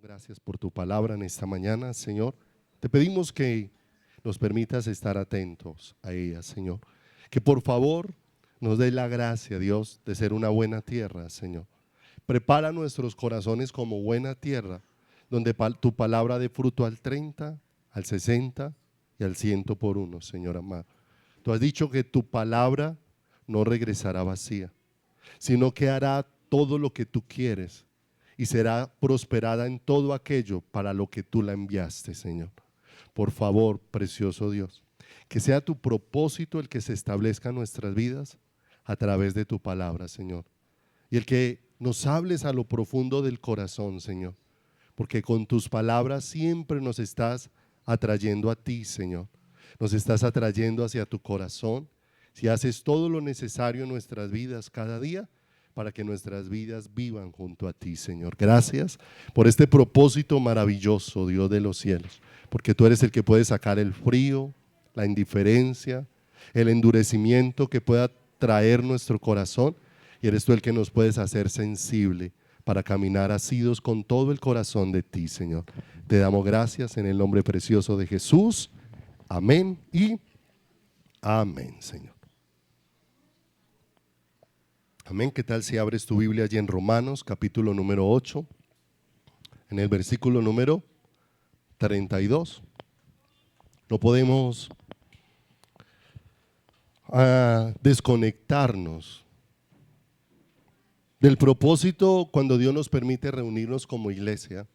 Gracias por tu palabra en esta mañana, Señor. Te pedimos que nos permitas estar atentos a ella, Señor. Que por favor nos dé la gracia, Dios, de ser una buena tierra, Señor. Prepara nuestros corazones como buena tierra, donde tu palabra dé fruto al 30, al 60 y al 100 por uno, Señor amado. Tú has dicho que tu palabra no regresará vacía, sino que hará todo lo que tú quieres y será prosperada en todo aquello para lo que tú la enviaste, Señor. Por favor, precioso Dios, que sea tu propósito el que se establezca en nuestras vidas a través de tu palabra, Señor. Y el que nos hables a lo profundo del corazón, Señor, porque con tus palabras siempre nos estás atrayendo a ti, Señor. Nos estás atrayendo hacia tu corazón. Si haces todo lo necesario en nuestras vidas cada día, para que nuestras vidas vivan junto a ti, Señor. Gracias por este propósito maravilloso, Dios de los cielos, porque tú eres el que puede sacar el frío, la indiferencia, el endurecimiento que pueda traer nuestro corazón, y eres tú el que nos puedes hacer sensible para caminar asidos con todo el corazón de ti, Señor. Te damos gracias en el nombre precioso de Jesús. Amén y amén, Señor. Amén. ¿Qué tal si abres tu Biblia allí en Romanos, capítulo número 8, en el versículo número 32? No podemos desconectarnos del propósito cuando Dios nos permite reunirnos como iglesia,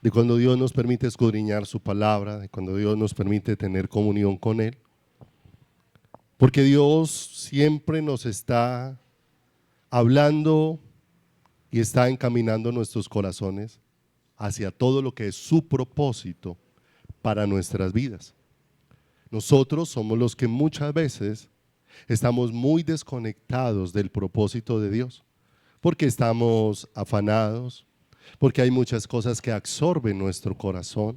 de cuando Dios nos permite escudriñar su palabra, de cuando Dios nos permite tener comunión con Él. Porque Dios siempre nos está hablando y está encaminando nuestros corazones hacia todo lo que es su propósito para nuestras vidas. Nosotros somos los que muchas veces estamos muy desconectados del propósito de Dios, porque estamos afanados, porque hay muchas cosas que absorben nuestro corazón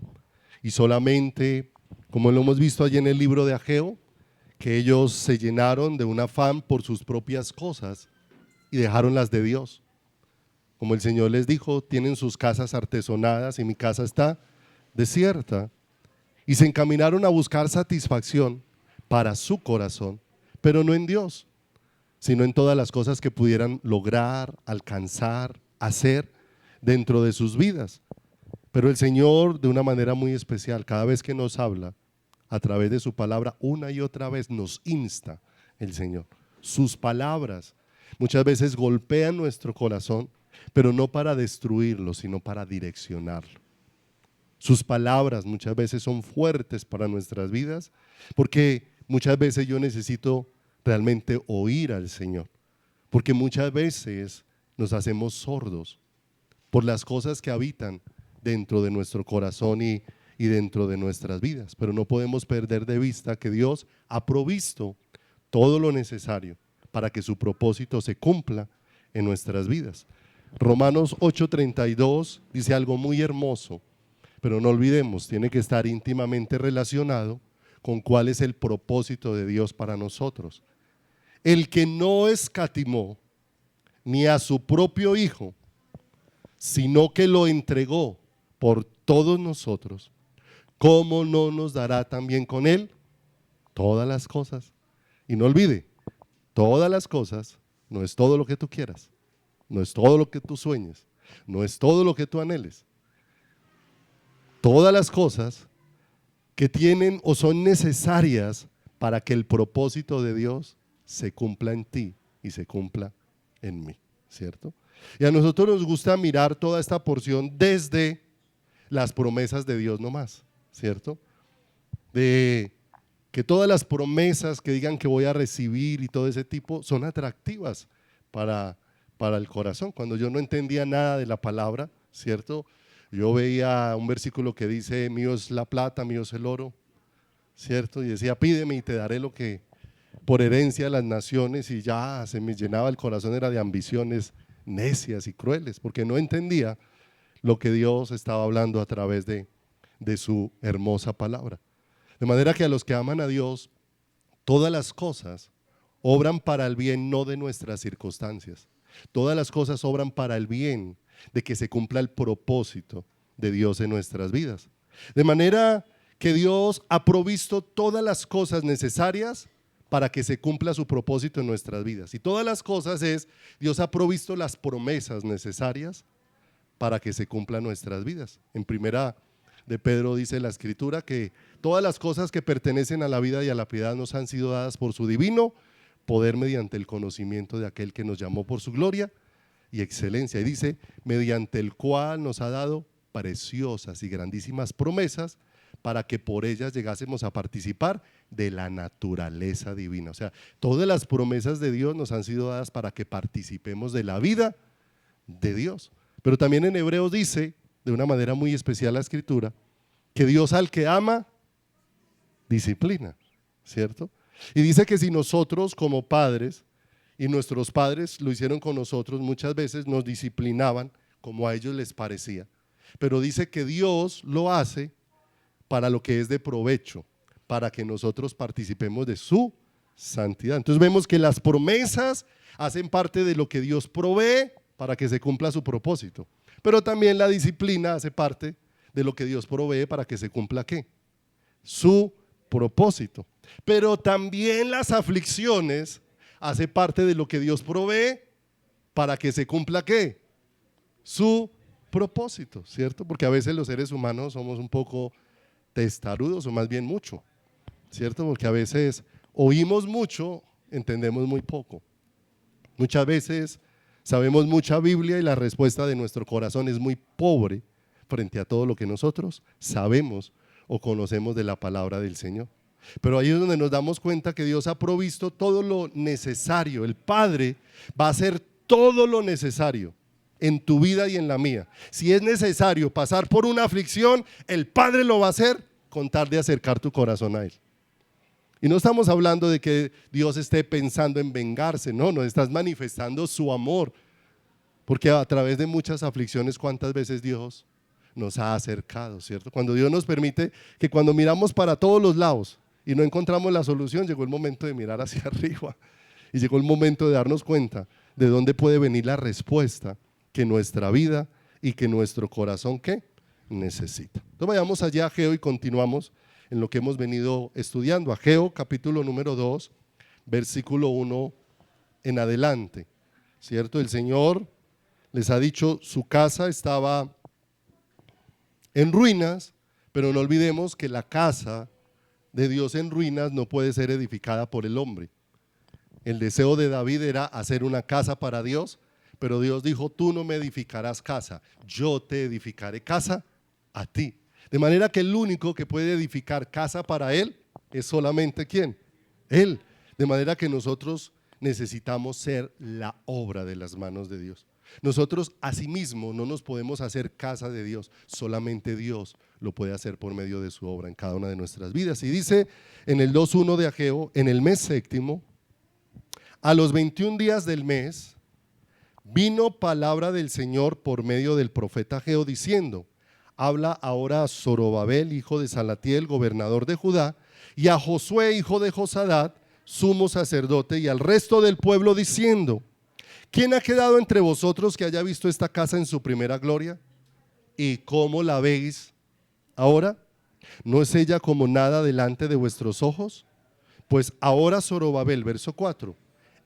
y solamente, como lo hemos visto allí en el libro de Ageo, que ellos se llenaron de un afán por sus propias cosas y dejaron las de Dios. Como el Señor les dijo, tienen sus casas artesonadas y mi casa está desierta. Y se encaminaron a buscar satisfacción para su corazón, pero no en Dios, sino en todas las cosas que pudieran lograr, alcanzar, hacer dentro de sus vidas. Pero el Señor, de una manera muy especial, cada vez que nos habla, a través de su palabra, una y otra vez nos insta el Señor. Sus palabras muchas veces golpean nuestro corazón, pero no para destruirlo, sino para direccionarlo. Sus palabras muchas veces son fuertes para nuestras vidas, porque muchas veces yo necesito realmente oír al Señor, porque muchas veces nos hacemos sordos por las cosas que habitan dentro de nuestro corazón y dentro de nuestras vidas, pero no podemos perder de vista que Dios ha provisto todo lo necesario para que su propósito se cumpla en nuestras vidas. Romanos 8:32 dice algo muy hermoso, pero no olvidemos, tiene que estar íntimamente relacionado con cuál es el propósito de Dios para nosotros. El que no escatimó ni a su propio Hijo, sino que lo entregó por todos nosotros, ¿cómo no nos dará también con Él todas las cosas? Y no olvide, todas las cosas no es todo lo que tú quieras, no es todo lo que tú sueñes, no es todo lo que tú anheles. Todas las cosas que tienen o son necesarias para que el propósito de Dios se cumpla en ti y se cumpla en mí, ¿cierto? Y a nosotros nos gusta mirar toda esta porción desde las promesas de Dios nomás, ¿cierto? De que todas las promesas que digan que voy a recibir y todo ese tipo son atractivas para el corazón. Cuando yo no entendía nada de la palabra, ¿cierto? Yo veía un versículo que dice, mío es la plata, mío es el oro, ¿cierto? Y decía, pídeme y te daré lo que por herencia de las naciones, y ya se me llenaba el corazón, era de ambiciones necias y crueles, porque no entendía lo que Dios estaba hablando a través de su hermosa palabra. De manera que a los que aman a Dios, todas las cosas obran para el bien, no de nuestras circunstancias. Todas las cosas obran para el bien de que se cumpla el propósito de Dios en nuestras vidas. De manera que Dios ha provisto todas las cosas necesarias para que se cumpla su propósito en nuestras vidas. Y todas las cosas es, Dios ha provisto las promesas necesarias para que se cumplan nuestras vidas. En primera de Pedro dice la Escritura que todas las cosas que pertenecen a la vida y a la piedad nos han sido dadas por su divino poder mediante el conocimiento de aquel que nos llamó por su gloria y excelencia. Y dice, mediante el cual nos ha dado preciosas y grandísimas promesas para que por ellas llegásemos a participar de la naturaleza divina. O sea, todas las promesas de Dios nos han sido dadas para que participemos de la vida de Dios. Pero también en Hebreos dice, de una manera muy especial la Escritura, que Dios al que ama, disciplina, ¿cierto? Y dice que si nosotros como padres, y nuestros padres lo hicieron con nosotros, muchas veces nos disciplinaban como a ellos les parecía, pero dice que Dios lo hace para lo que es de provecho, para que nosotros participemos de su santidad. Entonces vemos que las promesas hacen parte de lo que Dios provee para que se cumpla su propósito, pero también la disciplina hace parte de lo que Dios provee para que se cumpla ¿qué? Su propósito. Pero también las aflicciones hace parte de lo que Dios provee para que se cumpla ¿qué? Su propósito, ¿cierto? Porque a veces los seres humanos somos un poco testarudos, o más bien mucho, ¿cierto? Porque a veces oímos mucho, entendemos muy poco. Muchas veces sabemos mucha Biblia y la respuesta de nuestro corazón es muy pobre frente a todo lo que nosotros sabemos o conocemos de la palabra del Señor. Pero ahí es donde nos damos cuenta que Dios ha provisto todo lo necesario. El Padre va a hacer todo lo necesario en tu vida y en la mía. Si es necesario pasar por una aflicción, el Padre lo va a hacer con tal de acercar tu corazón a Él. Y no estamos hablando de que Dios esté pensando en vengarse, no, nos estás manifestando su amor, porque a través de muchas aflicciones, ¿cuántas veces Dios nos ha acercado, cierto? Cuando Dios nos permite que cuando miramos para todos los lados y no encontramos la solución, llegó el momento de mirar hacia arriba y llegó el momento de darnos cuenta de dónde puede venir la respuesta que nuestra vida y que nuestro corazón ¿qué? Necesita. Entonces vayamos allá a Ageo y continuamos en lo que hemos venido estudiando. Ageo capítulo número 2, versículo 1 en adelante, ¿cierto? El Señor les ha dicho su casa estaba en ruinas, pero no olvidemos que la casa de Dios en ruinas no puede ser edificada por el hombre. El deseo de David era hacer una casa para Dios, pero Dios dijo, tú no me edificarás casa, yo te edificaré casa a ti. De manera que el único que puede edificar casa para Él es solamente ¿quién? Él. De manera que nosotros necesitamos ser la obra de las manos de Dios. Nosotros asimismo no nos podemos hacer casa de Dios, solamente Dios lo puede hacer por medio de su obra en cada una de nuestras vidas. Y dice en el 2:1 de Ageo, en el mes séptimo, a los 21 días del mes, vino palabra del Señor por medio del profeta Ageo diciendo, habla ahora a Zorobabel, hijo de Salatiel, gobernador de Judá, y a Josué, hijo de Josadat, sumo sacerdote, y al resto del pueblo diciendo, ¿quién ha quedado entre vosotros que haya visto esta casa en su primera gloria? ¿Y cómo la veis ahora? ¿No es ella como nada delante de vuestros ojos? Pues ahora Zorobabel, verso 4,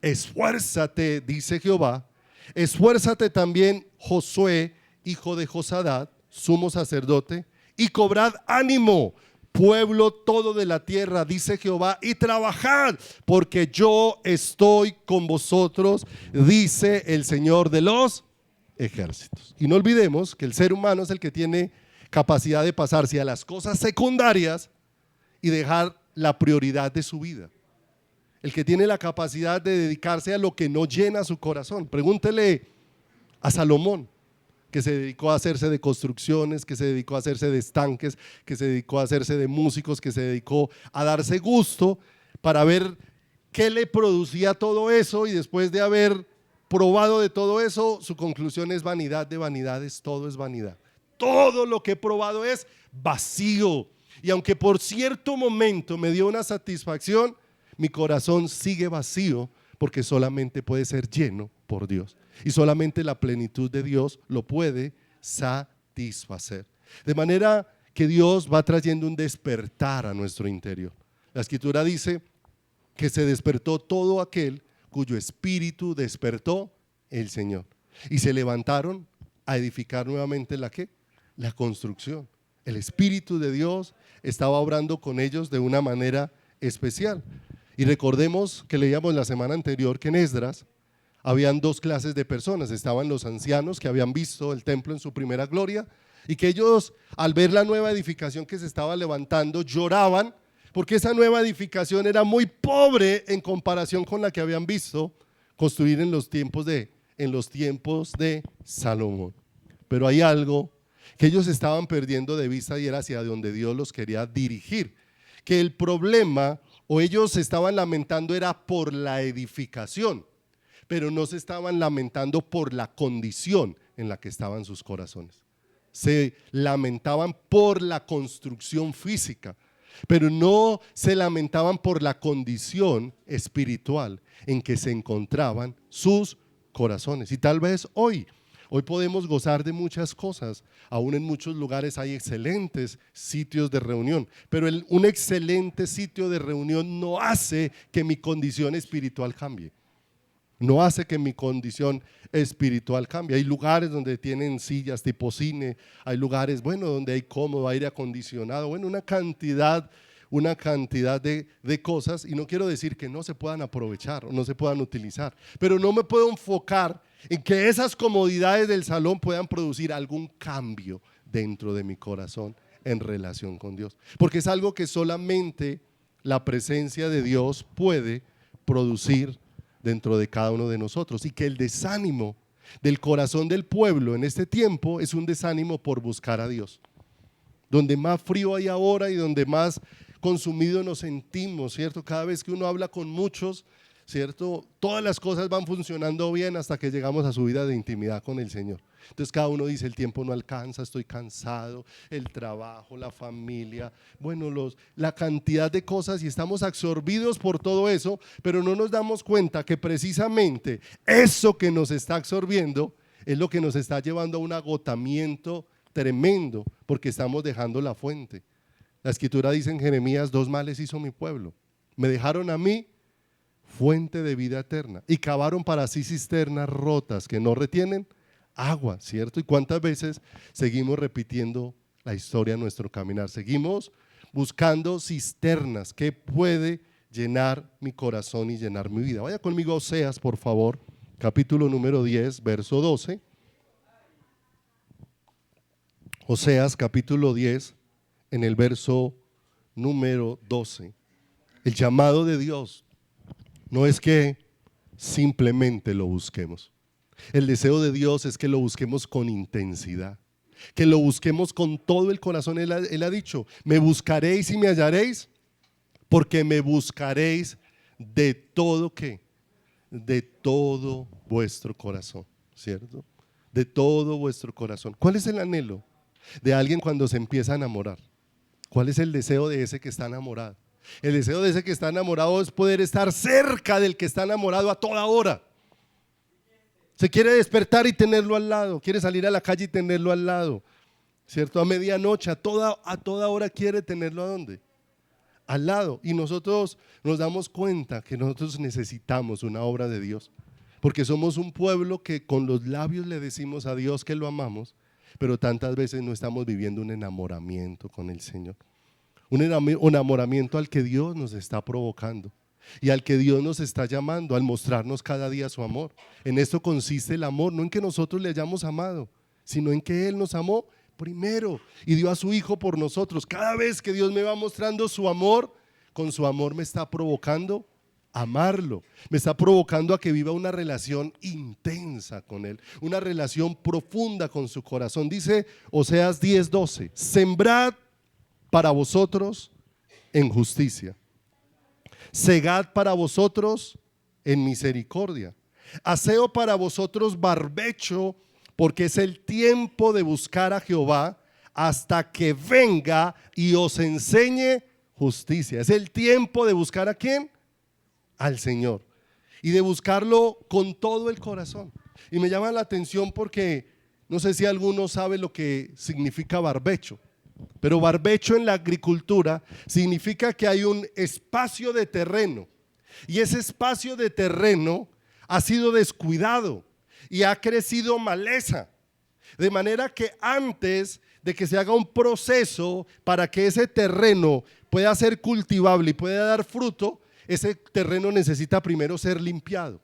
esfuérzate, dice Jehová, esfuérzate también Josué, hijo de Josadat, sumo sacerdote, y cobrad ánimo, pueblo todo de la tierra, dice Jehová, y trabajad, porque yo estoy con vosotros, dice el Señor de los ejércitos. Y no olvidemos que el ser humano es el que tiene capacidad de pasarse a las cosas secundarias y dejar la prioridad de su vida. El que tiene la capacidad de dedicarse a lo que no llena su corazón. Pregúntele a Salomón, que se dedicó a hacerse de construcciones, que se dedicó a hacerse de estanques, que se dedicó a hacerse de músicos, que se dedicó a darse gusto para ver qué le producía todo eso, y después de haber probado de todo eso, su conclusión es vanidad de vanidades, todo es vanidad. Todo lo que he probado es vacío, y aunque por cierto momento me dio una satisfacción, mi corazón sigue vacío porque solamente puede ser lleno por Dios. Y solamente la plenitud de Dios lo puede satisfacer. De manera que Dios va trayendo un despertar a nuestro interior. La Escritura dice que se despertó todo aquel cuyo espíritu despertó el Señor. Y se levantaron a edificar nuevamente ¿la qué? La construcción. El Espíritu de Dios estaba obrando con ellos de una manera especial. Y recordemos que leíamos la semana anterior que en Esdras habían dos clases de personas. Estaban los ancianos que habían visto el templo en su primera gloria y que ellos, al ver la nueva edificación que se estaba levantando, lloraban porque esa nueva edificación era muy pobre en comparación con la que habían visto construir en los tiempos de Salomón. Pero hay algo que ellos estaban perdiendo de vista y era hacia donde Dios los quería dirigir, que el problema o ellos se estaban lamentando era por la edificación, pero no se estaban lamentando por la condición en la que estaban sus corazones. Se lamentaban por la construcción física, pero no se lamentaban por la condición espiritual en que se encontraban sus corazones. Y tal vez hoy podemos gozar de muchas cosas. Aún en muchos lugares hay excelentes sitios de reunión, pero un excelente sitio de reunión no hace que mi condición espiritual cambie. No hace que mi condición espiritual cambie. Hay lugares donde tienen sillas tipo cine, hay lugares, donde hay cómodo, aire acondicionado, una cantidad de cosas, y no quiero decir que no se puedan aprovechar o no se puedan utilizar, pero no me puedo enfocar en que esas comodidades del salón puedan producir algún cambio dentro de mi corazón en relación con Dios, porque es algo que solamente la presencia de Dios puede producir dentro de cada uno de nosotros, y que el desánimo del corazón del pueblo en este tiempo es un desánimo por buscar a Dios. Donde más frío hay ahora y donde más consumido nos sentimos, ¿cierto? Cada vez que uno habla con muchos, ¿cierto? Todas las cosas van funcionando bien hasta que llegamos a su vida de intimidad con el Señor. Entonces cada uno dice: el tiempo no alcanza, estoy cansado, el trabajo, la familia, la cantidad de cosas, y estamos absorbidos por todo eso, pero no nos damos cuenta que precisamente eso que nos está absorbiendo es lo que nos está llevando a un agotamiento tremendo, porque estamos dejando la fuente. La Escritura dice en Jeremías: 2 males hizo mi pueblo, me dejaron a mí fuente de vida eterna y cavaron para sí cisternas rotas que no retienen agua, ¿cierto? ¿Y cuántas veces seguimos repitiendo la historia en nuestro caminar? Seguimos buscando cisternas que puede llenar mi corazón y llenar mi vida. Vaya conmigo a Oseas, por favor, capítulo número 10, verso 12. Oseas, capítulo 10, en el verso número 12. El llamado de Dios no es que simplemente lo busquemos. El deseo de Dios es que lo busquemos con intensidad, que lo busquemos con todo el corazón. Él ha dicho: me buscaréis y me hallaréis, porque me buscaréis de todo ¿qué? De todo vuestro corazón, ¿cierto? De todo vuestro corazón. ¿Cuál es el anhelo de alguien cuando se empieza a enamorar? ¿Cuál es el deseo de ese que está enamorado? El deseo de ese que está enamorado es poder estar cerca del que está enamorado a toda hora. Se quiere despertar y tenerlo al lado, quiere salir a la calle y tenerlo al lado, ¿cierto? A medianoche, a toda hora quiere tenerlo ¿a dónde? Al lado. Y nosotros nos damos cuenta que nosotros necesitamos una obra de Dios, porque somos un pueblo que con los labios le decimos a Dios que lo amamos, pero tantas veces no estamos viviendo un enamoramiento con el Señor. Un enamoramiento al que Dios nos está provocando y al que Dios nos está llamando, al mostrarnos cada día su amor. En esto consiste el amor, no en que nosotros le hayamos amado, sino en que Él nos amó primero y dio a su Hijo por nosotros. Cada vez que Dios me va mostrando su amor, con su amor me está provocando amarlo, me está provocando a que viva una relación intensa con Él, una relación profunda con su corazón. Dice Oseas 10:12: sembrad para vosotros en justicia, segad para vosotros en misericordia, aseo para vosotros barbecho, porque es el tiempo de buscar a Jehová hasta que venga y os enseñe justicia. Es el tiempo de buscar ¿a quién? Al Señor. y de buscarlo con todo el corazón. Y me llama la atención porque no sé si alguno sabe lo que significa barbecho, pero barbecho en la agricultura significa que hay un espacio de terreno y ese espacio de terreno ha sido descuidado y ha crecido maleza, de manera que antes de que se haga un proceso para que ese terreno pueda ser cultivable y pueda dar fruto, ese terreno necesita primero ser limpiado,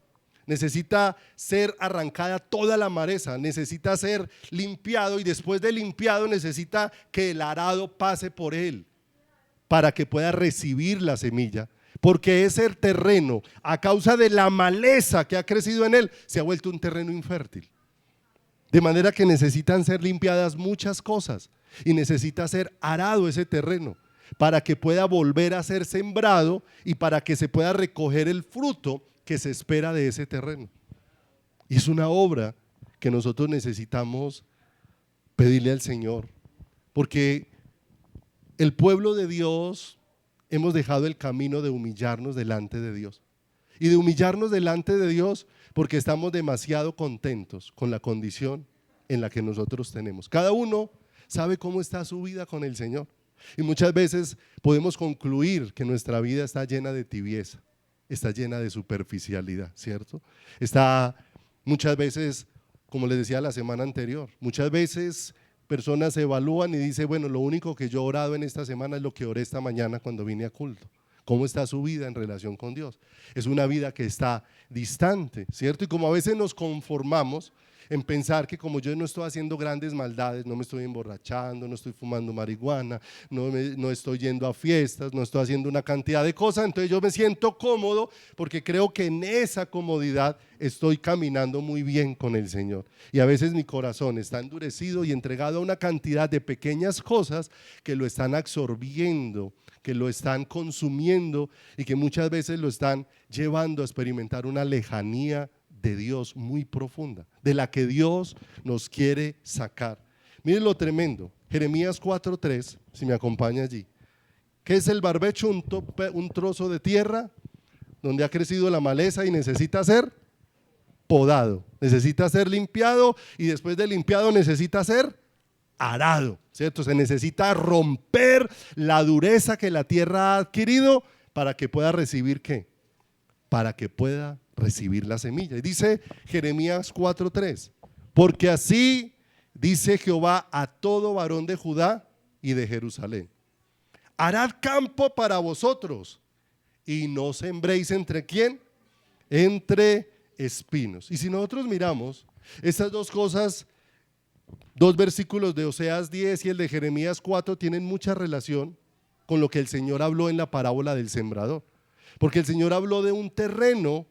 necesita ser arrancada toda la maleza, necesita ser limpiado y después de limpiado necesita que el arado pase por él para que pueda recibir la semilla, porque ese terreno, a causa de la maleza que ha crecido en él, se ha vuelto un terreno infértil. De manera que necesitan ser limpiadas muchas cosas y necesita ser arado ese terreno para que pueda volver a ser sembrado y para que se pueda recoger el fruto que se espera de ese terreno. Y es una obra que nosotros necesitamos pedirle al Señor, porque el pueblo de Dios hemos dejado el camino de humillarnos delante de Dios. Y de humillarnos delante de Dios porque estamos demasiado contentos con la condición en la que nosotros tenemos. Cada uno sabe cómo está su vida con el Señor. Y muchas veces podemos concluir que nuestra vida está llena de tibieza, está llena de superficialidad, ¿cierto? Está muchas veces, como les decía la semana anterior, muchas veces personas se evalúan y dicen, bueno, lo único que yo he orado en esta semana es lo que oré esta mañana cuando vine a culto. ¿Cómo está su vida en relación con Dios? Es una vida que está distante, ¿cierto? Y como a veces nos conformamos en pensar que como yo no estoy haciendo grandes maldades, no me estoy emborrachando, no estoy fumando marihuana, no estoy yendo a fiestas, no estoy haciendo una cantidad de cosas, entonces yo me siento cómodo porque creo que en esa comodidad estoy caminando muy bien con el Señor. Y a veces mi corazón está endurecido y entregado a una cantidad de pequeñas cosas que lo están absorbiendo, que lo están consumiendo y que muchas veces lo están llevando a experimentar una lejanía de Dios muy profunda, de la que Dios nos quiere sacar. Miren lo tremendo, Jeremías 4:3, si me acompaña allí. ¿Qué es el barbecho? Un trozo de tierra donde ha crecido la maleza y necesita ser podado, necesita ser limpiado y después de limpiado necesita ser arado, ¿cierto? Se necesita romper la dureza que la tierra ha adquirido para que pueda recibir ¿qué? Para que pueda recibir la semilla. Y dice Jeremías 4:3, porque así dice Jehová a todo varón de Judá y de Jerusalén: harad campo para vosotros y no sembréis entre ¿quién? Entre espinos. Y si nosotros miramos estas dos cosas, dos versículos de Oseas 10 y el de Jeremías 4 tienen mucha relación con lo que el Señor habló en la parábola del sembrador, porque el Señor habló de un terreno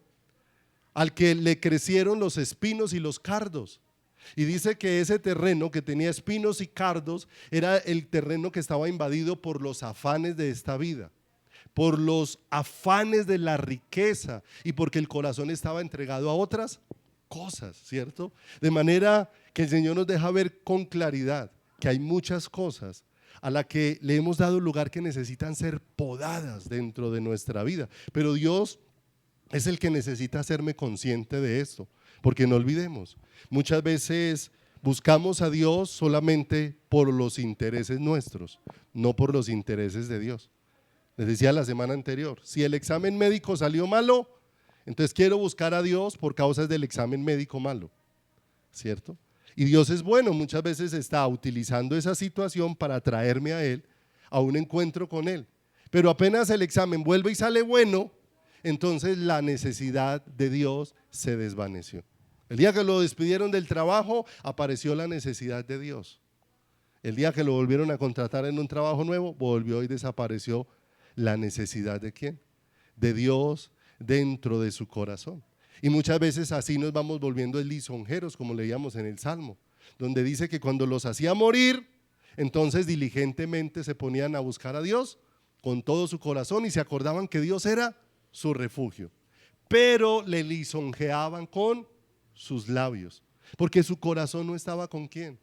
al que le crecieron los espinos y los cardos, y dice que ese terreno que tenía espinos y cardos era el terreno que estaba invadido por los afanes de esta vida, por los afanes de la riqueza y porque el corazón estaba entregado a otras cosas, ¿cierto? De manera que el Señor nos deja ver con claridad que hay muchas cosas a las que le hemos dado lugar que necesitan ser podadas dentro de nuestra vida, pero Dios es el que necesita hacerme consciente de esto, porque no olvidemos, muchas veces buscamos a Dios solamente por los intereses nuestros, no por los intereses de Dios. Les decía la semana anterior, si el examen médico salió malo, entonces quiero buscar a Dios por causas del examen médico malo, ¿cierto? Y Dios es bueno, muchas veces está utilizando esa situación para traerme a Él, a un encuentro con Él. Pero apenas el examen vuelve y sale bueno, entonces la necesidad de Dios se desvaneció. El día que lo despidieron del trabajo, apareció la necesidad de Dios. El día que lo volvieron a contratar en un trabajo nuevo, volvió y desapareció la necesidad de ¿quién? De Dios dentro de su corazón. Y muchas veces así nos vamos volviendo lisonjeros, como leíamos en el Salmo, donde dice que cuando los hacía morir, entonces diligentemente se ponían a buscar a Dios con todo su corazón y se acordaban que Dios era su refugio, pero le lisonjeaban con sus labios, porque su corazón no estaba con ¿quién?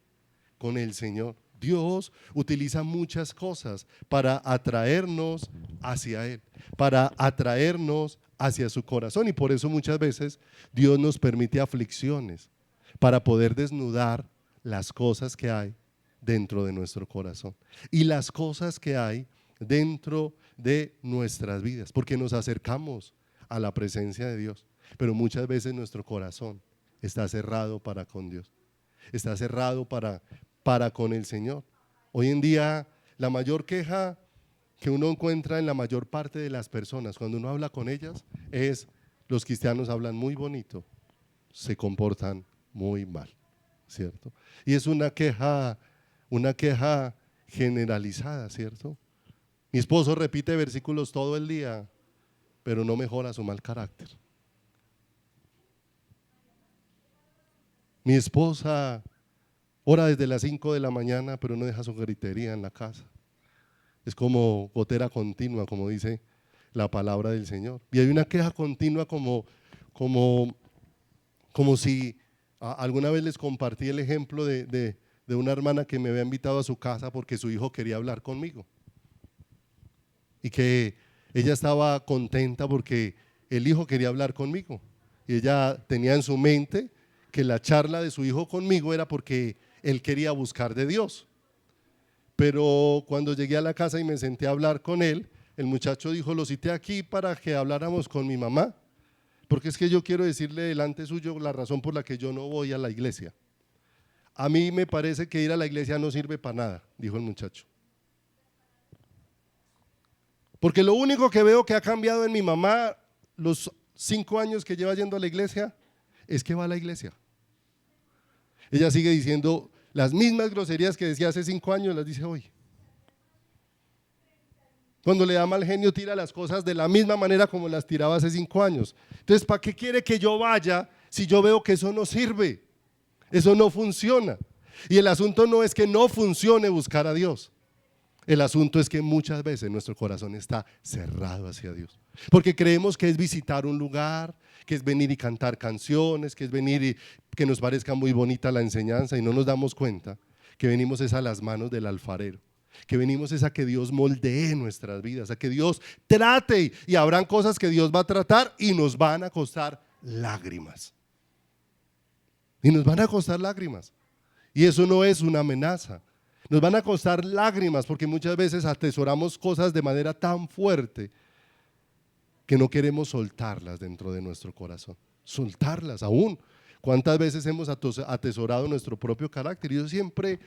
Con el Señor. Dios utiliza muchas cosas para atraernos hacia Él, para atraernos hacia su corazón, y por eso muchas veces Dios nos permite aflicciones para poder desnudar las cosas que hay dentro de nuestro corazón y las cosas que hay dentro de nuestras vidas, porque nos acercamos a la presencia de Dios, pero muchas veces nuestro corazón está cerrado para con Dios, está cerrado para con el Señor. Hoy en día la mayor queja que uno encuentra en la mayor parte de las personas cuando uno habla con ellas es: los cristianos hablan muy bonito, se comportan muy mal, ¿cierto? Y es una queja generalizada, ¿cierto? Mi esposo repite versículos todo el día, pero no mejora su mal carácter. Mi esposa ora desde las 5 de la mañana, pero no deja su gritería en la casa. Es como gotera continua, como dice la palabra del Señor. Y hay una queja continua como si alguna vez les compartí el ejemplo de una hermana que me había invitado a su casa porque su hijo quería hablar conmigo. Y que ella estaba contenta porque el hijo quería hablar conmigo. Y ella tenía en su mente que la charla de su hijo conmigo era porque él quería buscar de Dios. Pero cuando llegué a la casa y me senté a hablar con él, el muchacho dijo: lo cité aquí para que habláramos con mi mamá, porque es que yo quiero decirle delante suyo la razón por la que yo no voy a la iglesia. A mí me parece que ir a la iglesia no sirve para nada, dijo el muchacho. Porque lo único que veo que ha cambiado en mi mamá los 5 años que lleva yendo a la iglesia es que va a la iglesia. Ella sigue diciendo las mismas groserías que decía hace 5 años, las dice hoy. Cuando le da mal genio, tira las cosas de la misma manera como las tiraba hace 5 años. Entonces, ¿para qué quiere que yo vaya si yo veo que eso no sirve? Eso no funciona. Y el asunto no es que no funcione buscar a Dios. El asunto es que muchas veces nuestro corazón está cerrado hacia Dios, porque creemos que es visitar un lugar, que es venir y cantar canciones, que es venir y que nos parezca muy bonita la enseñanza, y no nos damos cuenta que venimos es a las manos del alfarero, que venimos es a que Dios moldee nuestras vidas, a que Dios trate, y habrán cosas que Dios va a tratar y nos van a costar lágrimas. Y nos van a costar lágrimas. Y eso no es una amenaza. Nos van a costar lágrimas porque muchas veces atesoramos cosas de manera tan fuerte que no queremos soltarlas dentro de nuestro corazón. Soltarlas aún. ¿Cuántas veces hemos atesorado nuestro propio carácter? Y yo siempre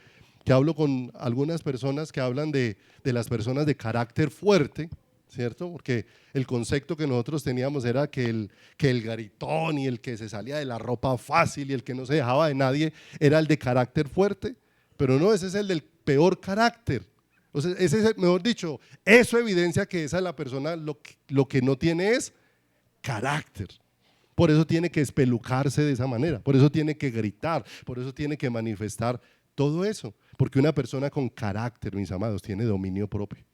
que hablo con algunas personas que hablan de las personas de carácter fuerte, ¿cierto? Porque el concepto que nosotros teníamos era que el garitón y el que se salía de la ropa fácil y el que no se dejaba de nadie era el de carácter fuerte, pero no, ese es el del peor carácter. O sea, ese es, mejor dicho, eso evidencia que esa es la persona lo que no tiene es carácter. Por eso tiene que espelucarse de esa manera, por eso tiene que gritar, por eso tiene que manifestar todo eso, porque una persona con carácter, mis amados, tiene dominio propio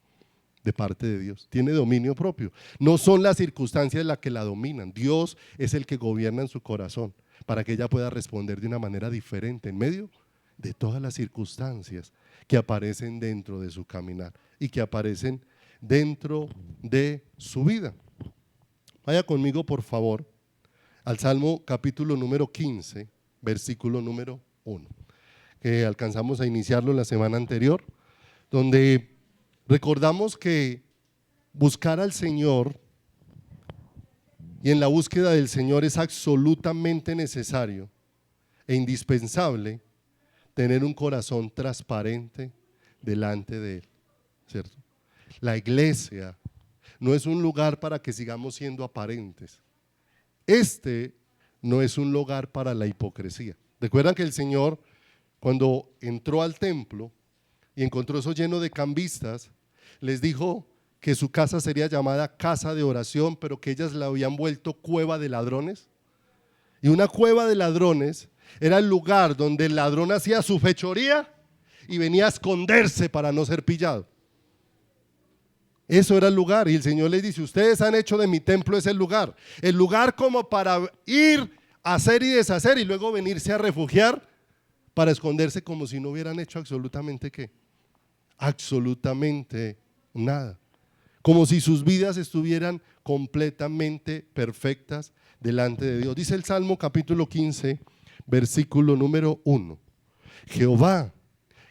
de parte de Dios, tiene dominio propio. No son las circunstancias las que la dominan, Dios es el que gobierna en su corazón para que ella pueda responder de una manera diferente en medio de todas las circunstancias que aparecen dentro de su caminar y que aparecen dentro de su vida. Vaya conmigo, por favor, al Salmo capítulo número 15, versículo número 1, que alcanzamos a iniciarlo la semana anterior, donde recordamos que buscar al Señor y en la búsqueda del Señor es absolutamente necesario e indispensable tener un corazón transparente delante de Él, ¿cierto? La iglesia no es un lugar para que sigamos siendo aparentes. Este no es un lugar para la hipocresía. Recuerdan que el Señor, cuando entró al templo y encontró eso lleno de cambistas, les dijo que su casa sería llamada casa de oración, pero que ellas la habían vuelto cueva de ladrones. Y una cueva de ladrones era el lugar donde el ladrón hacía su fechoría y venía a esconderse para no ser pillado. Eso era el lugar, y el Señor les dice: ustedes han hecho de mi templo ese lugar, el lugar como para ir a hacer y deshacer y luego venirse a refugiar para esconderse como si no hubieran hecho absolutamente ¿qué? Absolutamente nada. Como si sus vidas estuvieran completamente perfectas delante de Dios. Dice el Salmo capítulo 15, versículo número 1. Jehová,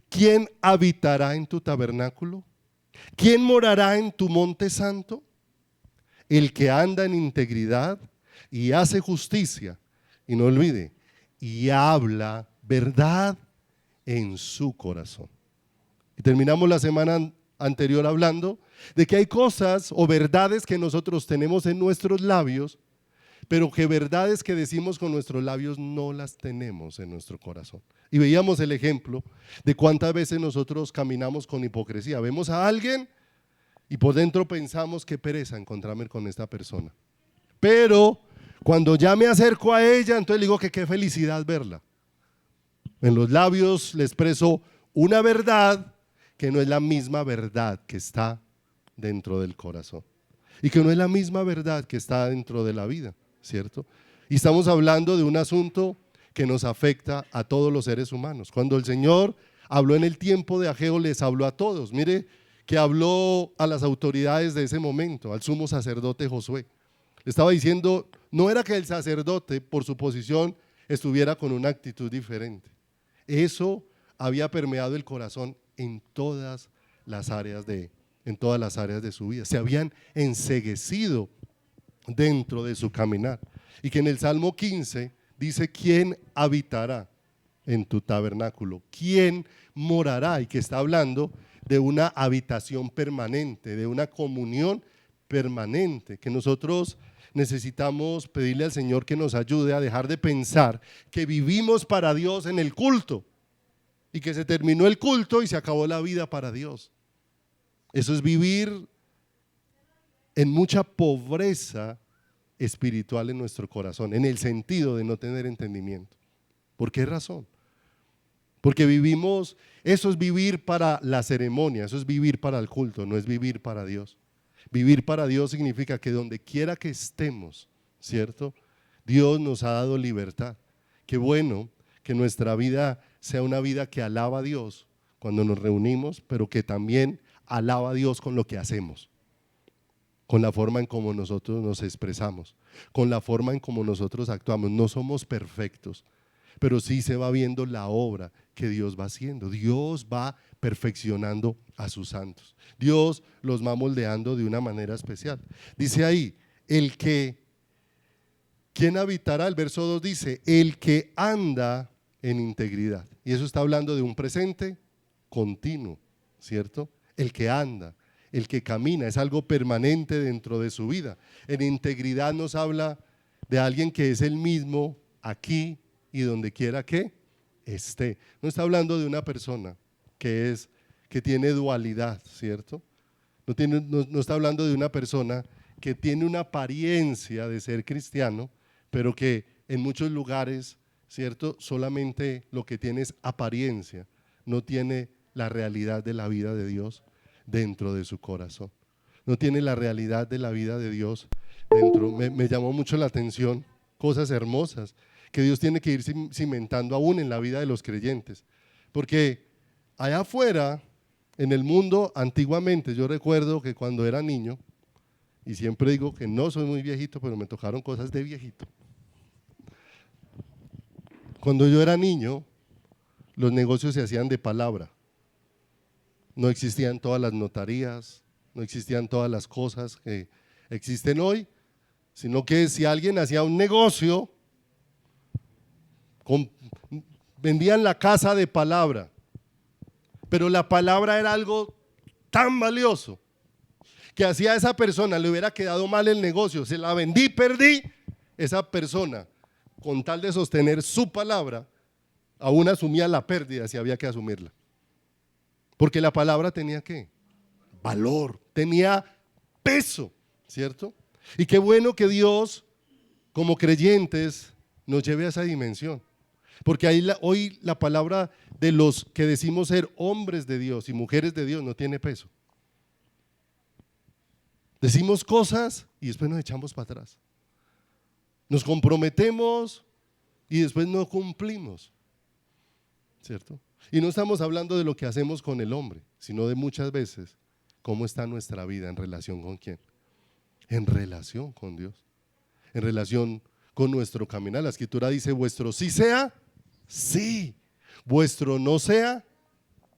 ¿quién habitará en tu tabernáculo? ¿Quién morará en tu monte santo? El que anda en integridad y hace justicia, y no olvide, y habla verdad en su corazón. Y terminamos la semana anterior hablando de que hay cosas o verdades que nosotros tenemos en nuestros labios, pero que verdades que decimos con nuestros labios no las tenemos en nuestro corazón. Y veíamos el ejemplo de cuántas veces nosotros caminamos con hipocresía. Vemos a alguien y por dentro pensamos qué pereza encontrarme con esta persona. Pero cuando ya me acerco a ella, entonces le digo que qué felicidad verla. En los labios le expreso una verdad que no es la misma verdad que está dentro del corazón. Y que no es la misma verdad que está dentro de la vida, ¿cierto? Y estamos hablando de un asunto que nos afecta a todos los seres humanos. Cuando el Señor habló en el tiempo de Ageo, les habló a todos. Mire que habló a las autoridades de ese momento, al sumo sacerdote Josué. Le estaba diciendo, no era que el sacerdote por su posición estuviera con una actitud diferente. Eso había permeado el corazón en todas las áreas de su vida. Se habían enceguecido dentro de su caminar. Y que en el Salmo 15 dice, ¿quién habitará en tu tabernáculo? ¿Quién morará? Y que está hablando de una habitación permanente, de una comunión permanente, que nosotros necesitamos pedirle al Señor que nos ayude a dejar de pensar que vivimos para Dios en el culto y que se terminó el culto y se acabó la vida para Dios. Eso es vivir en mucha pobreza espiritual en nuestro corazón, en el sentido de no tener entendimiento. ¿Por qué razón? Porque vivimos, eso es vivir para la ceremonia, eso es vivir para el culto, no es vivir para Dios. Vivir para Dios significa que donde quiera que estemos, ¿cierto? Dios nos ha dado libertad. Qué bueno que nuestra vida sea una vida que alaba a Dios cuando nos reunimos, pero que también alaba a Dios con lo que hacemos, con la forma en cómo nosotros nos expresamos, con la forma en cómo nosotros actuamos. No somos perfectos, pero sí se va viendo la obra que Dios va haciendo. Dios va perfeccionando a sus santos. Dios los va moldeando de una manera especial. Dice ahí, ¿quién habitará? El verso 2 dice, el que anda en integridad. Y eso está hablando de un presente continuo, ¿cierto? El que anda, el que camina, es algo permanente dentro de su vida. En integridad nos habla de alguien que es el mismo aquí y donde quiera que esté. No está hablando de una persona que tiene dualidad, ¿cierto? No está hablando de una persona que tiene una apariencia de ser cristiano, pero que en muchos lugares, ¿cierto? Solamente lo que tiene es apariencia, no tiene la realidad de la vida de Dios dentro de su corazón. No tiene la realidad de la vida de Dios dentro. Me llamó mucho la atención cosas hermosas que Dios tiene que ir cimentando aún en la vida de los creyentes. Porque allá afuera, en el mundo, antiguamente, yo recuerdo que cuando era niño, y siempre digo que no soy muy viejito, pero me tocaron cosas de viejito. Cuando yo era niño, los negocios se hacían de palabra. No existían todas las notarías, no existían todas las cosas que existen hoy, sino que si alguien hacía un negocio, vendían la casa de palabra, pero la palabra era algo tan valioso que hacía a esa persona, le hubiera quedado mal el negocio, se la vendí, perdí, esa persona, con tal de sostener su palabra, aún asumía la pérdida si había que asumirla. Porque la palabra tenía ¿qué? Valor, tenía peso, ¿cierto? Y qué bueno que Dios, como creyentes, nos lleve a esa dimensión. Porque hoy la palabra de los que decimos ser hombres de Dios y mujeres de Dios no tiene peso. Decimos cosas y después nos echamos para atrás. Nos comprometemos y después no cumplimos. ¿cierto? Y no estamos hablando de lo que hacemos con el hombre, sino de muchas veces cómo está nuestra vida en relación con quién, en relación con Dios, en relación con nuestro caminar. La escritura dice: vuestro sí sea sí, vuestro no sea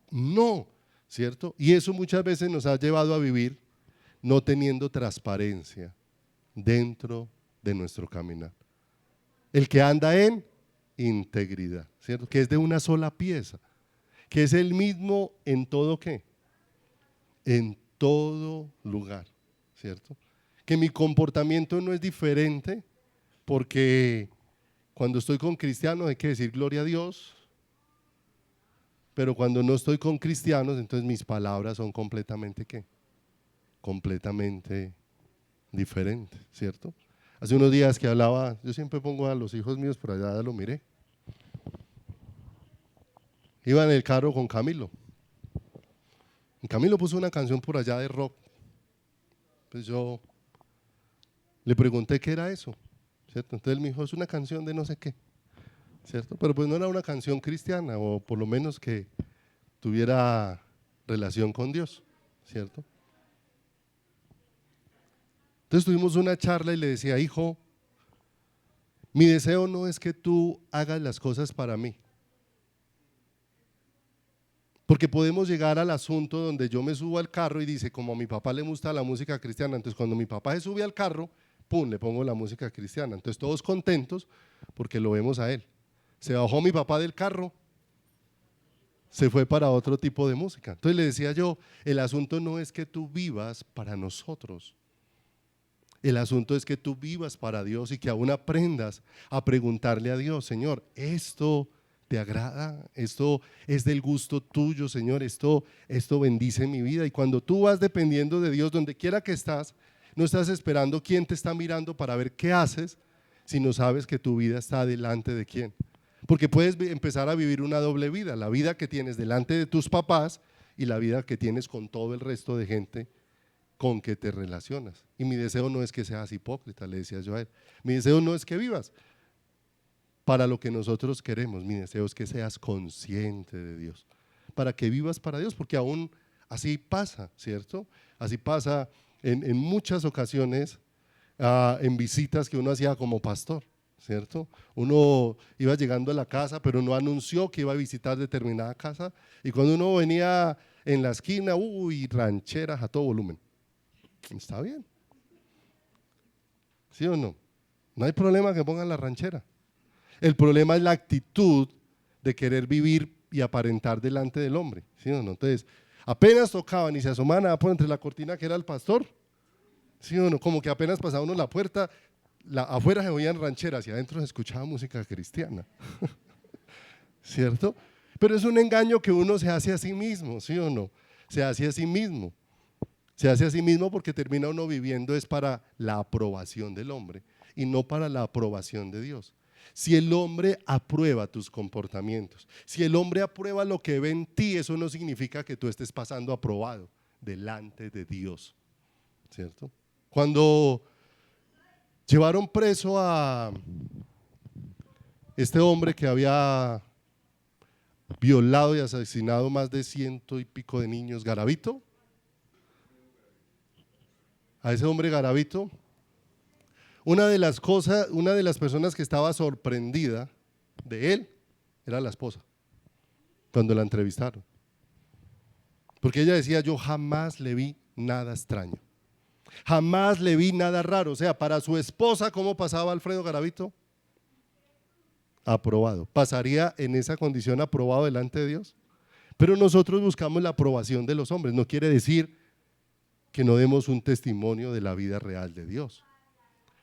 no, ¿cierto? Y eso muchas veces nos ha llevado a vivir no teniendo transparencia dentro de nuestro caminar. El que anda en integridad, ¿cierto? Que es de una sola pieza, que es el mismo en todo ¿qué? En todo lugar, ¿cierto? Que mi comportamiento no es diferente porque cuando estoy con cristianos hay que decir gloria a Dios, pero cuando no estoy con cristianos, entonces mis palabras son completamente ¿qué? Completamente diferentes, ¿cierto? Hace unos días que hablaba, yo siempre pongo a los hijos míos por allá, lo miré. Iba en el carro con Camilo. Y Camilo puso una canción por allá de rock. Pues yo le pregunté qué era eso, ¿cierto? Entonces él me dijo, es una canción de no sé qué, ¿cierto? Pero pues no era una canción cristiana, o por lo menos que tuviera relación con Dios, ¿cierto? Entonces tuvimos una charla y le decía, hijo, mi deseo no es que tú hagas las cosas para mí. Porque podemos llegar al asunto donde yo me subo al carro y dice, como a mi papá le gusta la música cristiana, entonces cuando mi papá se sube al carro, pum, le pongo la música cristiana. Entonces todos contentos porque lo vemos a él. Se bajó mi papá del carro, se fue para otro tipo de música. Entonces le decía yo, el asunto no es que tú vivas para nosotros. El asunto es que tú vivas para Dios y que aún aprendas a preguntarle a Dios, Señor, esto ¿te agrada? Esto es del gusto tuyo, Señor, esto bendice mi vida. Y cuando tú vas dependiendo de Dios, donde quiera que estás, no estás esperando quién te está mirando para ver qué haces, sino sabes que tu vida está delante de quién. Porque puedes empezar a vivir una doble vida, la vida que tienes delante de tus papás y la vida que tienes con todo el resto de gente con que te relacionas. Y mi deseo no es que seas hipócrita, le decía yo a él. Mi deseo no es que vivas para lo que nosotros queremos, mi deseo es que seas consciente de Dios, para que vivas para Dios, porque aún así pasa, ¿cierto? Así pasa en muchas ocasiones en visitas que uno hacía como pastor, ¿cierto? Uno iba llegando a la casa, pero no anunció que iba a visitar determinada casa, y cuando uno venía en la esquina, uy, rancheras a todo volumen. Está bien, ¿sí o no? No hay problema que pongan la ranchera. El problema es la actitud de querer vivir y aparentar delante del hombre, ¿sí o no? Entonces, apenas tocaban y se asomaban por entre la cortina que era el pastor, ¿sí o no? Como que apenas pasaba uno la puerta, afuera se oían rancheras y adentro se escuchaba música cristiana, ¿cierto? Pero es un engaño que uno se hace a sí mismo, ¿sí o no? Se hace a sí mismo. Se hace a sí mismo porque termina uno viviendo es para la aprobación del hombre y no para la aprobación de Dios. Si el hombre aprueba tus comportamientos, si el hombre aprueba lo que ve en ti, eso no significa que tú estés pasando aprobado delante de Dios, ¿cierto? Cuando llevaron preso a este hombre que había violado y asesinado más de 100 y pico de niños, Garavito, a ese hombre Garavito, una de las personas que estaba sorprendida de él era la esposa, cuando la entrevistaron. Porque ella decía, yo jamás le vi nada extraño, jamás le vi nada raro. O sea, para su esposa, ¿cómo pasaba Alfredo Garavito? Aprobado. ¿Pasaría en esa condición aprobado delante de Dios? Pero nosotros buscamos la aprobación de los hombres. No quiere decir que no demos un testimonio de la vida real de Dios.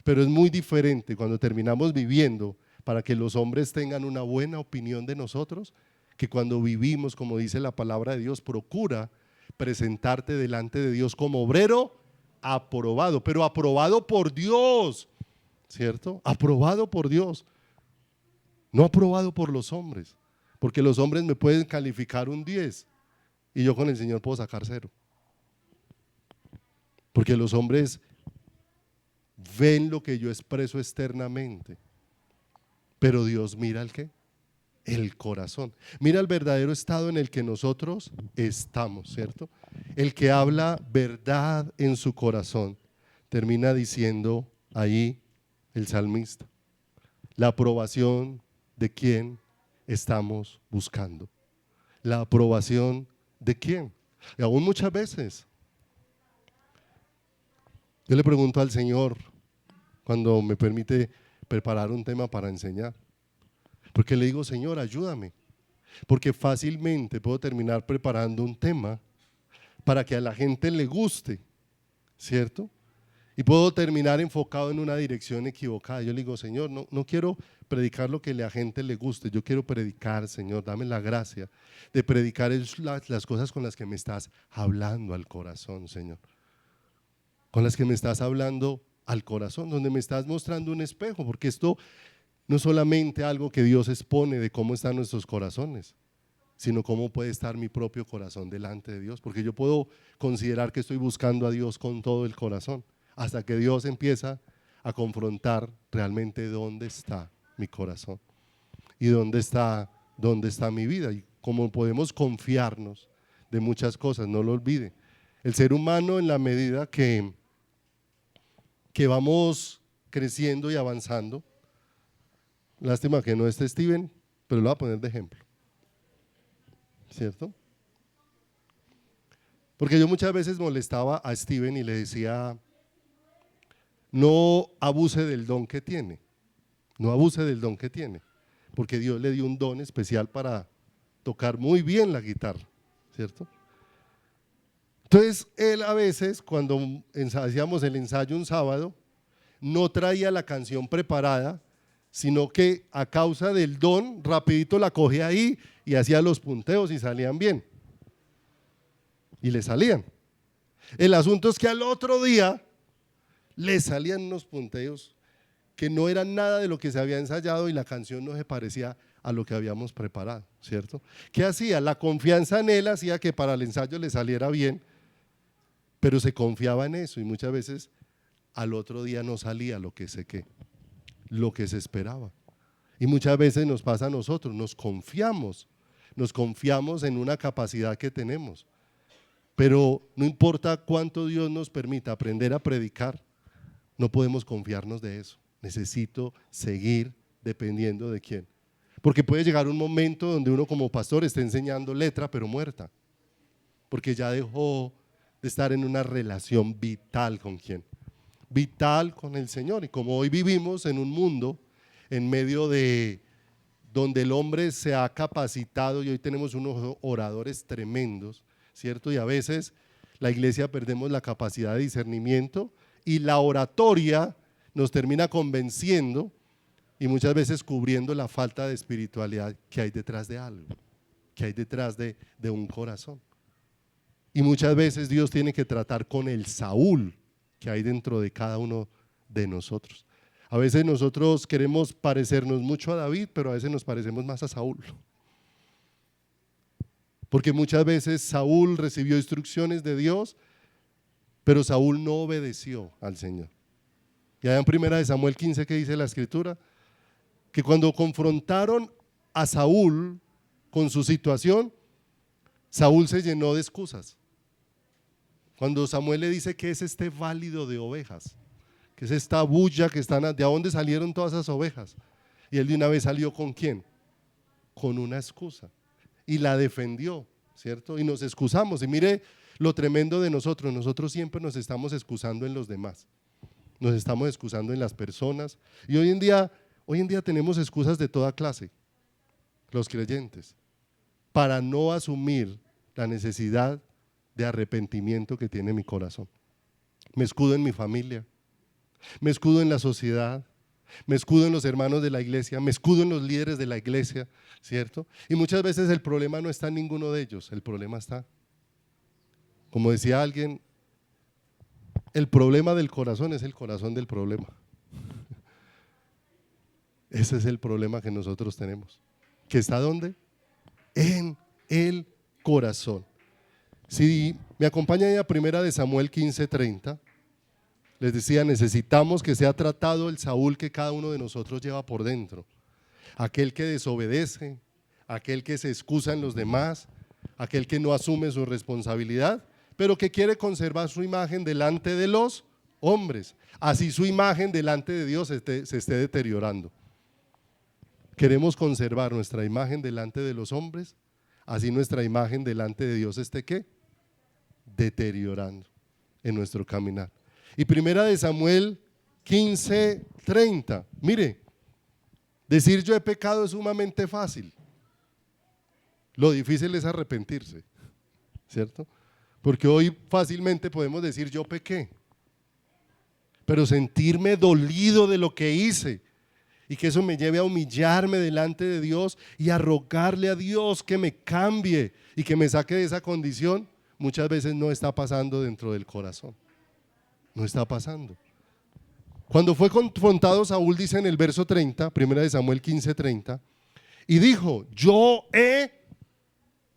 Pero es muy diferente cuando terminamos viviendo para que los hombres tengan una buena opinión de nosotros, que cuando vivimos, como dice la palabra de Dios, procura presentarte delante de Dios como obrero aprobado, pero aprobado por Dios, ¿cierto? Aprobado por Dios, no aprobado por los hombres, porque los hombres me pueden calificar un 10 y yo con el Señor puedo sacar 0, porque los hombres ven lo que yo expreso externamente, pero Dios mira el qué, el corazón. Mira el verdadero estado en el que nosotros estamos, ¿cierto? El que habla verdad en su corazón, termina diciendo ahí el salmista, la aprobación de quién estamos buscando. La aprobación de quién. Y aún muchas veces yo le pregunto al Señor cuando me permite preparar un tema para enseñar, porque le digo, Señor, ayúdame, porque fácilmente puedo terminar preparando un tema para que a la gente le guste, ¿cierto? Y puedo terminar enfocado en una dirección equivocada. Yo le digo, Señor, no quiero predicar lo que a la gente le guste, yo quiero predicar, Señor, dame la gracia de predicar las cosas con las que me estás hablando al corazón, Señor. Con las que me estás hablando al corazón, donde me estás mostrando un espejo, porque esto no es solamente algo que Dios expone de cómo están nuestros corazones, sino cómo puede estar mi propio corazón delante de Dios, porque yo puedo considerar que estoy buscando a Dios con todo el corazón, hasta que Dios empieza a confrontar realmente dónde está mi corazón y dónde está mi vida y cómo podemos confiarnos de muchas cosas. No lo olvide, el ser humano, en la medida que vamos creciendo y avanzando, lástima que no esté Steven, pero lo voy a poner de ejemplo, ¿cierto? Porque yo muchas veces molestaba a Steven y le decía, no abuse del don que tiene, no abuse del don que tiene, porque Dios le dio un don especial para tocar muy bien la guitarra, ¿cierto? Entonces él a veces, cuando hacíamos el ensayo un sábado, no traía la canción preparada, sino que a causa del don, rapidito la cogía ahí y hacía los punteos y salían bien. Y le salían. El asunto es que al otro día le salían unos punteos que no eran nada de lo que se había ensayado y la canción no se parecía a lo que habíamos preparado, ¿cierto? ¿Qué hacía? La confianza en él hacía que para el ensayo le saliera bien, pero se confiaba en eso y muchas veces al otro día no salía lo que se esperaba. Y muchas veces nos pasa a nosotros, nos confiamos en una capacidad que tenemos, pero no importa cuánto Dios nos permita aprender a predicar, no podemos confiarnos de eso. Necesito seguir dependiendo de quién, porque puede llegar un momento donde uno como pastor esté enseñando letra pero muerta, porque ya dejó de estar en una relación vital con quién, vital con el Señor. Y como hoy vivimos en un mundo en medio de donde el hombre se ha capacitado y hoy tenemos unos oradores tremendos, ¿cierto? Y a veces la iglesia perdemos la capacidad de discernimiento y la oratoria nos termina convenciendo y muchas veces cubriendo la falta de espiritualidad que hay detrás de algo, que hay detrás de un corazón. Y muchas veces Dios tiene que tratar con el Saúl que hay dentro de cada uno de nosotros. A veces nosotros queremos parecernos mucho a David, pero a veces nos parecemos más a Saúl. Porque muchas veces Saúl recibió instrucciones de Dios, pero Saúl no obedeció al Señor. Y allá en 1 Samuel 15, ¿qué dice la Escritura? Que cuando confrontaron a Saúl con su situación, Saúl se llenó de excusas. Cuando Samuel le dice que es este válido de ovejas, que es esta bulla que están, ¿de dónde salieron todas esas ovejas? Y él de una vez salió ¿con quién? Con una excusa y la defendió, ¿cierto? Y nos excusamos y mire lo tremendo de nosotros siempre nos estamos excusando en los demás, nos estamos excusando en las personas y hoy en día tenemos excusas de toda clase, los creyentes, para no asumir la necesidad de arrepentimiento que tiene mi corazón. Me escudo en mi familia, me escudo en la sociedad, me escudo en los hermanos de la iglesia, me escudo en los líderes de la iglesia, ¿cierto? Y muchas veces el problema no está en ninguno de ellos, el problema está, como decía alguien, el problema del corazón es el corazón del problema. Ese es el problema que nosotros tenemos. ¿Que está dónde? En el corazón. Si me acompañan a 1 Samuel 15:30, les decía, necesitamos que sea tratado el Saúl que cada uno de nosotros lleva por dentro. Aquel que desobedece, aquel que se excusa en los demás, aquel que no asume su responsabilidad, pero que quiere conservar su imagen delante de los hombres. Así su imagen delante de Dios se esté deteriorando. Queremos conservar nuestra imagen delante de los hombres, así nuestra imagen delante de Dios esté ¿qué? Deteriorando en nuestro caminar. Y primera de Samuel 15:30, mire, decir yo he pecado es sumamente fácil. Lo difícil es arrepentirse, ¿cierto? Porque hoy fácilmente podemos decir yo pequé, pero sentirme dolido de lo que hice y que eso me lleve a humillarme delante de Dios y a rogarle a Dios que me cambie y que me saque de esa condición, muchas veces no está pasando dentro del corazón, no está pasando. Cuando fue confrontado Saúl, dice en el verso 30, primera de Samuel 15:30, y dijo, yo he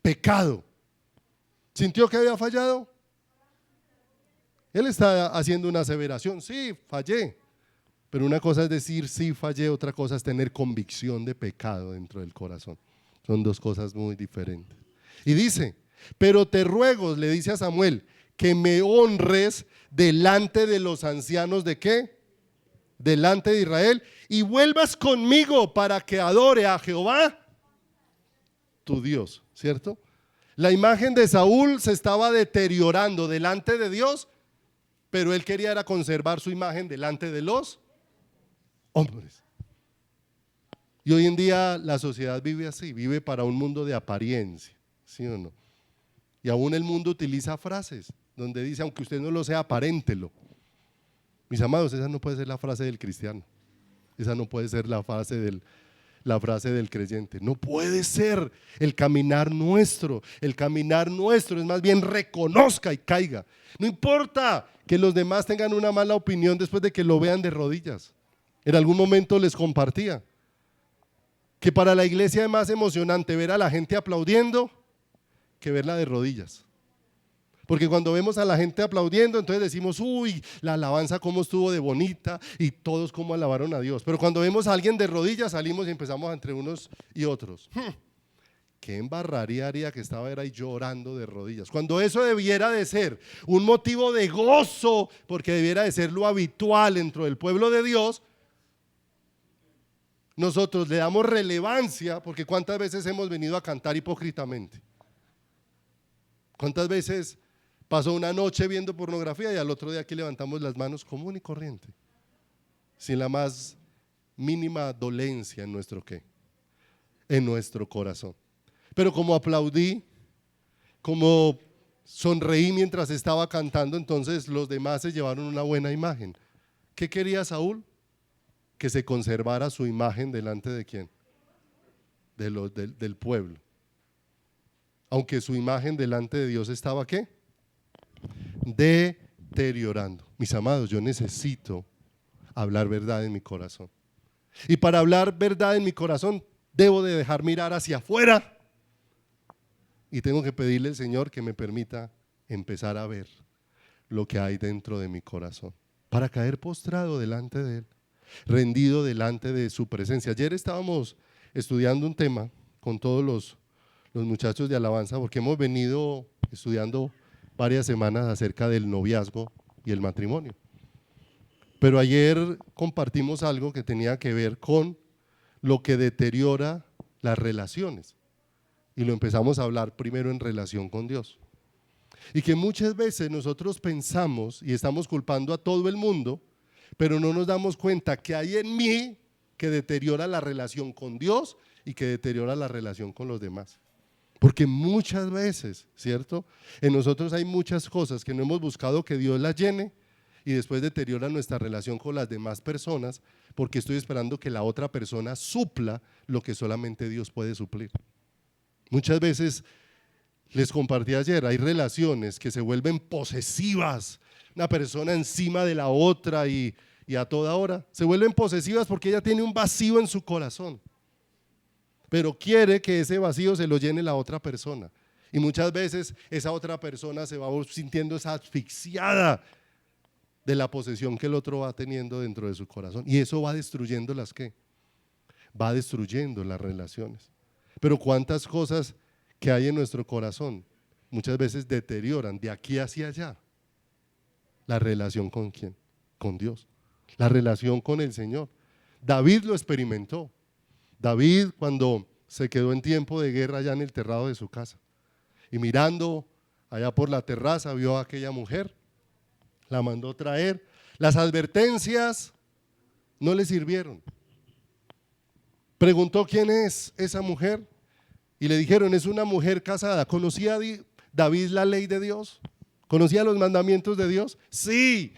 pecado. ¿Sintió que había fallado? Él está haciendo una aseveración, sí, fallé. Pero una cosa es decir sí fallé, otra cosa es tener convicción de pecado dentro del corazón. Son dos cosas muy diferentes. Y dice, pero te ruego, le dice a Samuel, que me honres delante de los ancianos de ¿qué? Delante de Israel, y vuelvas conmigo para que adore a Jehová, tu Dios, ¿cierto? La imagen de Saúl se estaba deteriorando delante de Dios, pero él quería era conservar su imagen delante de los hombres. Y hoy en día la sociedad vive así, vive para un mundo de apariencia, ¿sí o no? Y aún el mundo utiliza frases donde dice, aunque usted no lo sea, aparéntelo. Mis amados, esa no puede ser la frase del cristiano, esa no puede ser la frase del creyente, no puede ser el caminar nuestro es más bien reconozca y caiga. No importa que los demás tengan una mala opinión después de que lo vean de rodillas. En algún momento les compartía que para la iglesia es más emocionante ver a la gente aplaudiendo que verla de rodillas. Porque cuando vemos a la gente aplaudiendo, entonces decimos, uy, la alabanza cómo estuvo de bonita y todos cómo alabaron a Dios. Pero cuando vemos a alguien de rodillas, salimos y empezamos entre unos y otros. Qué embarraría haría que estaba ahí llorando de rodillas. Cuando eso debiera de ser un motivo de gozo, porque debiera de ser lo habitual dentro del pueblo de Dios, nosotros le damos relevancia, porque ¿cuántas veces hemos venido a cantar hipócritamente? ¿Cuántas veces pasó una noche viendo pornografía y al otro día aquí levantamos las manos común y corriente? Sin la más mínima dolencia en nuestro qué, en nuestro corazón. Pero como aplaudí, como sonreí mientras estaba cantando, entonces los demás se llevaron una buena imagen. ¿Qué quería Saúl? Que se conservara su imagen delante de quién, del pueblo. Aunque su imagen delante de Dios estaba ¿qué? Deteriorando. Mis amados, yo necesito hablar verdad en mi corazón. Y para hablar verdad en mi corazón, debo de dejar mirar hacia afuera. Y tengo que pedirle al Señor que me permita empezar a ver lo que hay dentro de mi corazón, para caer postrado delante de Él, rendido delante de su presencia. Ayer estábamos estudiando un tema con todos los muchachos de alabanza, porque hemos venido estudiando varias semanas acerca del noviazgo y el matrimonio. Pero ayer compartimos algo que tenía que ver con lo que deteriora las relaciones. Y lo empezamos a hablar primero en relación con Dios. Y que muchas veces nosotros pensamos y estamos culpando a todo el mundo, pero no nos damos cuenta que hay en mí que deteriora la relación con Dios y que deteriora la relación con los demás. Porque muchas veces, ¿cierto? En nosotros hay muchas cosas que no hemos buscado que Dios las llene y después deteriora nuestra relación con las demás personas porque estoy esperando que la otra persona supla lo que solamente Dios puede suplir. Muchas veces, les compartí ayer, hay relaciones que se vuelven posesivas, una persona encima de la otra y a toda hora, se vuelven posesivas porque ella tiene un vacío en su corazón, pero quiere que ese vacío se lo llene la otra persona. Y muchas veces esa otra persona se va sintiendo esa asfixiada de la posesión que el otro va teniendo dentro de su corazón. Y eso va destruyendo las ¿qué? Va destruyendo las relaciones. Pero cuántas cosas que hay en nuestro corazón muchas veces deterioran de aquí hacia allá la relación con quién, con Dios, la relación con el Señor. David lo experimentó. David, cuando se quedó en tiempo de guerra allá en el terrado de su casa y mirando allá por la terraza vio a aquella mujer, la mandó traer. Las advertencias no le sirvieron. Preguntó quién es esa mujer y le dijeron, es una mujer casada. ¿Conocía David la ley de Dios? ¿Conocía los mandamientos de Dios? Sí.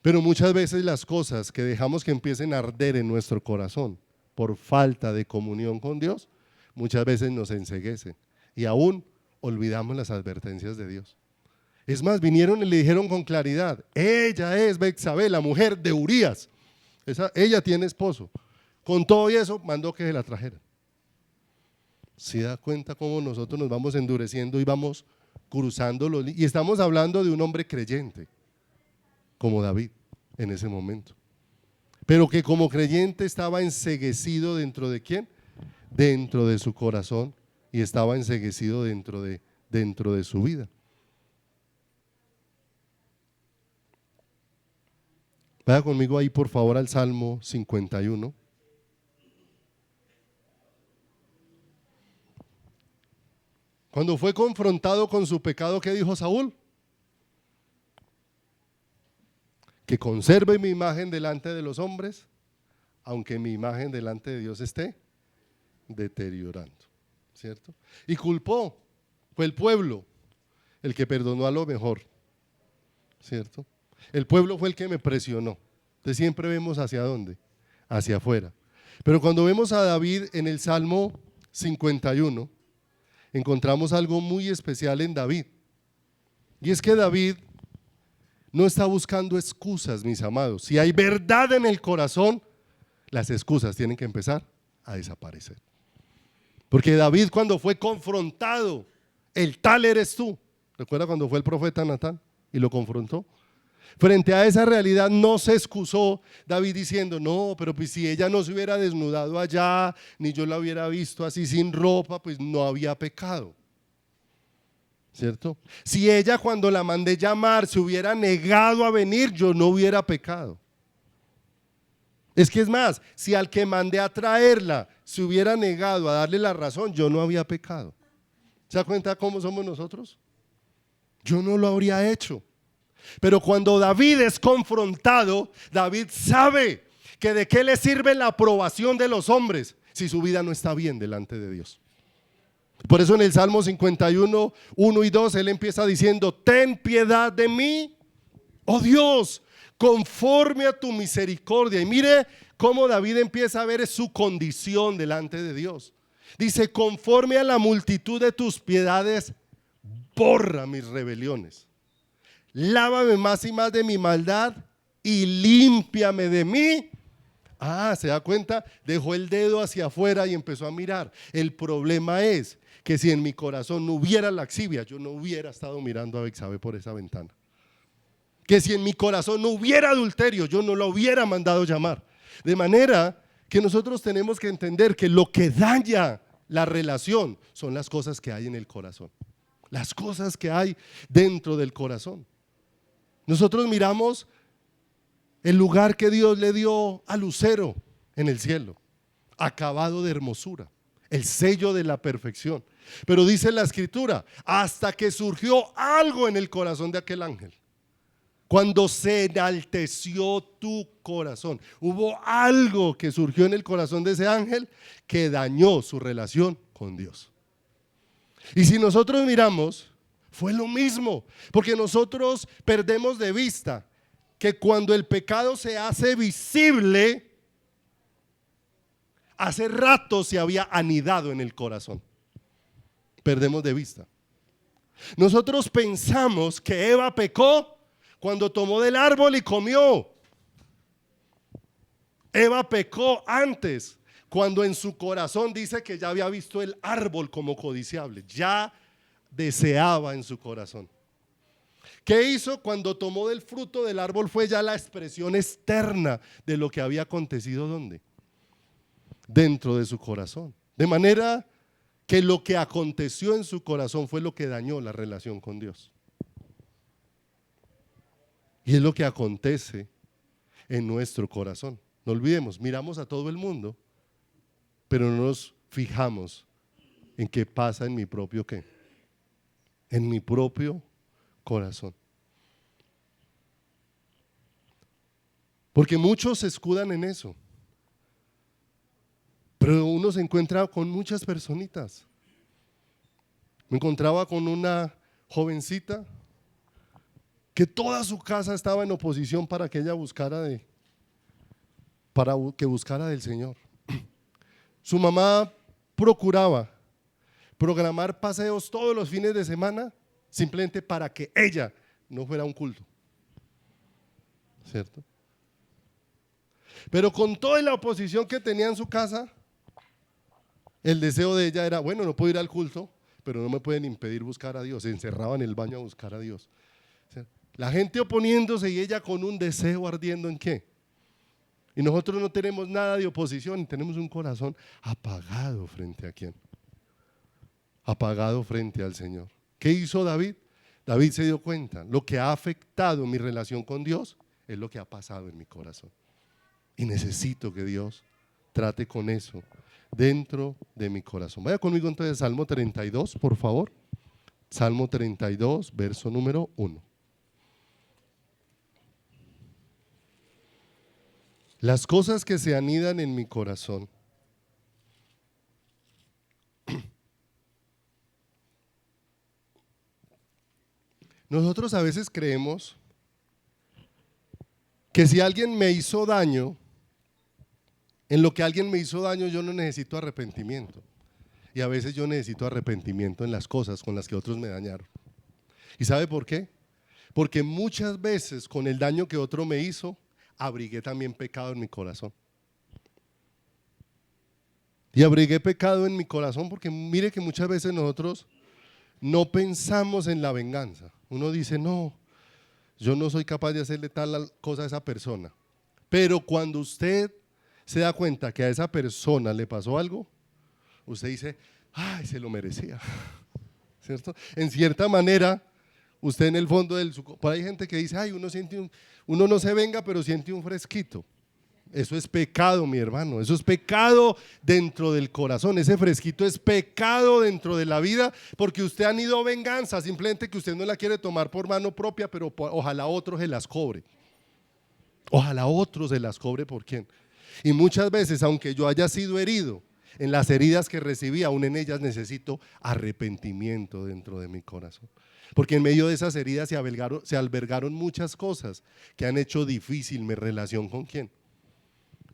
Pero muchas veces las cosas que dejamos que empiecen a arder en nuestro corazón por falta de comunión con Dios, muchas veces nos enceguecen y aún olvidamos las advertencias de Dios. Es más, vinieron y le dijeron con claridad, ella es Betsabé, la mujer de Urías. Ella tiene esposo. Con todo y eso, mandó que se la trajeran. ¿Se da cuenta cómo nosotros nos vamos endureciendo y vamos cruzando los límites? Y estamos hablando de un hombre creyente, como David en ese momento. Pero que como creyente estaba enceguecido dentro de ¿quién? Dentro de su corazón y estaba enceguecido dentro de su vida. Vaya conmigo ahí por favor al Salmo 51. Cuando fue confrontado con su pecado, ¿qué dijo Saúl? Que conserve mi imagen delante de los hombres, aunque mi imagen delante de Dios esté deteriorando, ¿cierto? Y culpó, fue el pueblo el que perdonó a lo mejor, ¿cierto? El pueblo fue el que me presionó. Entonces siempre vemos hacia dónde, hacia afuera. Pero cuando vemos a David en el Salmo 51, encontramos algo muy especial en David. Y es que David no está buscando excusas, mis amados. Si hay verdad en el corazón, las excusas tienen que empezar a desaparecer. Porque David, cuando fue confrontado, el tal eres tú. ¿Recuerda cuando fue el profeta Natán y lo confrontó? Frente a esa realidad no se excusó David diciendo, no, pero pues si ella no se hubiera desnudado allá, ni yo la hubiera visto así sin ropa, pues no había pecado, ¿cierto? Si ella cuando la mandé llamar se hubiera negado a venir, yo no hubiera pecado. Es que es más, si al que mandé a traerla se hubiera negado a darle la razón, yo no había pecado. ¿Se da cuenta cómo somos nosotros? Yo no lo habría hecho. Pero cuando David es confrontado, David sabe que de qué le sirve la aprobación de los hombres si su vida no está bien delante de Dios. Por eso en el Salmo 51, 1 y 2, él empieza diciendo, ten piedad de mí, oh Dios, conforme a tu misericordia. Y mire cómo David empieza a ver su condición delante de Dios. Dice, conforme a la multitud de tus piedades, borra mis rebeliones. Lávame más y más de mi maldad y límpiame de mí. ¿Se da cuenta? Dejó el dedo hacia afuera y empezó a mirar. El problema es que si en mi corazón no hubiera laxivia, yo no hubiera estado mirando a Betsabé por esa ventana. Que si en mi corazón no hubiera adulterio, yo no lo hubiera mandado llamar. De manera que nosotros tenemos que entender que lo que daña la relación son las cosas que hay en el corazón. Las cosas que hay dentro del corazón. Nosotros miramos el lugar que Dios le dio a Lucero en el cielo, acabado de hermosura, el sello de la perfección. Pero dice la escritura, hasta que surgió algo en el corazón de aquel ángel. Cuando se enalteció tu corazón, hubo algo que surgió en el corazón de ese ángel que dañó su relación con Dios. Y si nosotros miramos, fue lo mismo, porque nosotros perdemos de vista que cuando el pecado se hace visible, hace rato se había anidado en el corazón. Perdemos de vista. Nosotros pensamos que Eva pecó cuando tomó del árbol y comió. Eva pecó antes, cuando en su corazón dice que ya había visto el árbol como codiciable, ya deseaba en su corazón. ¿Qué hizo? Cuando tomó del fruto del árbol fue ya la expresión externa de lo que había acontecido. ¿Dónde? dentro de su corazón. De manera que lo que aconteció en su corazón fue lo que dañó la relación con Dios. Y es lo que acontece en nuestro corazón. No olvidemos, miramos a todo el mundo, pero no nos fijamos en qué pasa en mi propio qué, en mi propio corazón. Porque muchos se escudan en eso, pero uno se encuentra con muchas personitas. Me encontraba con una jovencita que toda su casa estaba en oposición para que ella buscara que buscara del Señor. Su mamá procuraba programar paseos todos los fines de semana simplemente para que ella no fuera a un culto, ¿cierto? Pero con toda la oposición que tenía en su casa, el deseo de ella era, bueno, no puedo ir al culto, pero no me pueden impedir buscar a Dios. Se encerraba en el baño a buscar a Dios. La gente oponiéndose y ella con un deseo ardiendo ¿en qué? Y nosotros no tenemos nada de oposición, tenemos un corazón apagado frente a quién. Apagado frente al Señor. ¿Qué hizo David? David se dio cuenta, lo que ha afectado mi relación con Dios es lo que ha pasado en mi corazón. Y necesito que Dios trate con eso dentro de mi corazón. Vaya conmigo entonces Salmo 32, por favor. Salmo 32, verso número 1. Las cosas que se anidan en mi corazón. Nosotros a veces creemos que si alguien me hizo daño, en lo que alguien me hizo daño yo no necesito arrepentimiento. Y a veces yo necesito arrepentimiento en las cosas con las que otros me dañaron. ¿Y sabe por qué? Porque muchas veces con el daño que otro me hizo, abrigué también pecado en mi corazón. Y abrigué pecado en mi corazón porque mire que muchas veces nosotros no pensamos en la venganza. Uno dice, no, yo no soy capaz de hacerle tal cosa a esa persona. Pero cuando usted se da cuenta que a esa persona le pasó algo, usted dice, ay, se lo merecía, ¿cierto? En cierta manera, usted en el fondo por ahí hay gente que dice, ay, uno no se venga, pero siente un fresquito. Eso es pecado, mi hermano, eso es pecado dentro del corazón, ese fresquito es pecado dentro de la vida, porque usted ha ido venganza, simplemente que usted no la quiere tomar por mano propia, pero ojalá otro se las cobre. Ojalá otro se las cobre por quién. Y muchas veces, aunque yo haya sido herido, en las heridas que recibí, aún en ellas necesito arrepentimiento dentro de mi corazón. Porque en medio de esas heridas se albergaron muchas cosas que han hecho difícil mi relación con quién.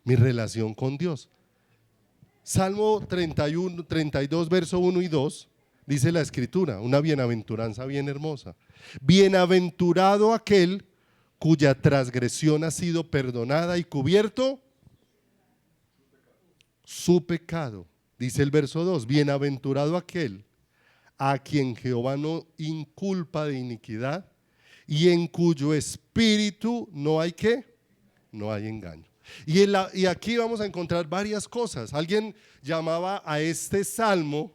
Mi relación con Dios. Salmo 32, verso 1 y 2, dice la escritura, una bienaventuranza bien hermosa. Bienaventurado aquel cuya transgresión ha sido perdonada y cubierto su pecado. Dice el verso 2, bienaventurado aquel a quien Jehová no inculpa de iniquidad y en cuyo espíritu no hay ¿qué? No hay engaño. Y aquí vamos a encontrar varias cosas. Alguien llamaba a este salmo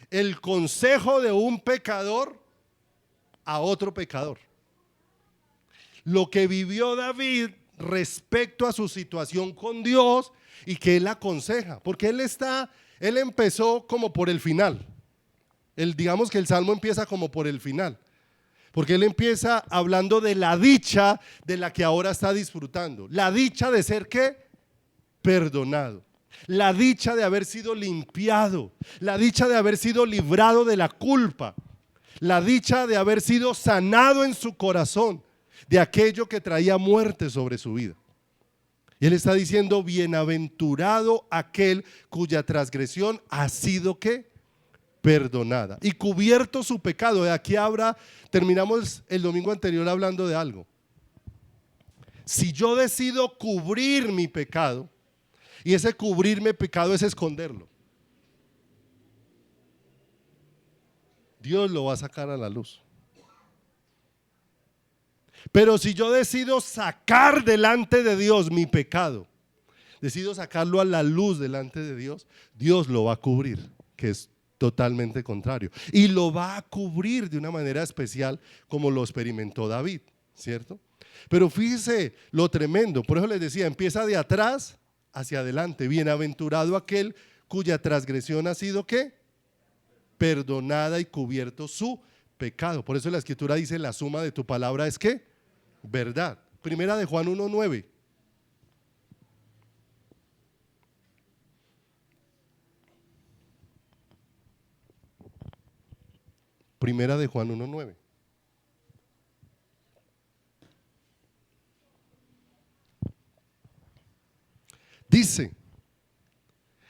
el consejo de un pecador a otro pecador. Lo que vivió David respecto a su situación con Dios y que él aconseja, porque él empezó como por el final. Digamos que el salmo empieza como por el final. Porque él empieza hablando de la dicha de la que ahora está disfrutando. La dicha de ser ¿qué? Perdonado. La dicha de haber sido limpiado. La dicha de haber sido librado de la culpa. La dicha de haber sido sanado en su corazón de aquello que traía muerte sobre su vida. Y él está diciendo, bienaventurado aquel cuya transgresión ha sido ¿qué? Perdonada y cubierto su pecado. De aquí terminamos el domingo anterior hablando de algo. Si yo decido cubrir mi pecado, y ese cubrir mi pecado es esconderlo, Dios lo va a sacar a la luz. Pero si yo decido sacar delante de Dios mi pecado, decido sacarlo a la luz delante de Dios, Dios lo va a cubrir, que es totalmente contrario. Y lo va a cubrir de una manera especial como lo experimentó David, ¿cierto? Pero fíjese lo tremendo, por eso les decía, empieza de atrás hacia adelante. Bienaventurado aquel cuya transgresión ha sido ¿qué? Perdonada y cubierto su pecado. Por eso la escritura dice, la suma de tu palabra es ¿qué? Verdad. Primera de Juan 1:9. Primera de Juan 1:9. Dice,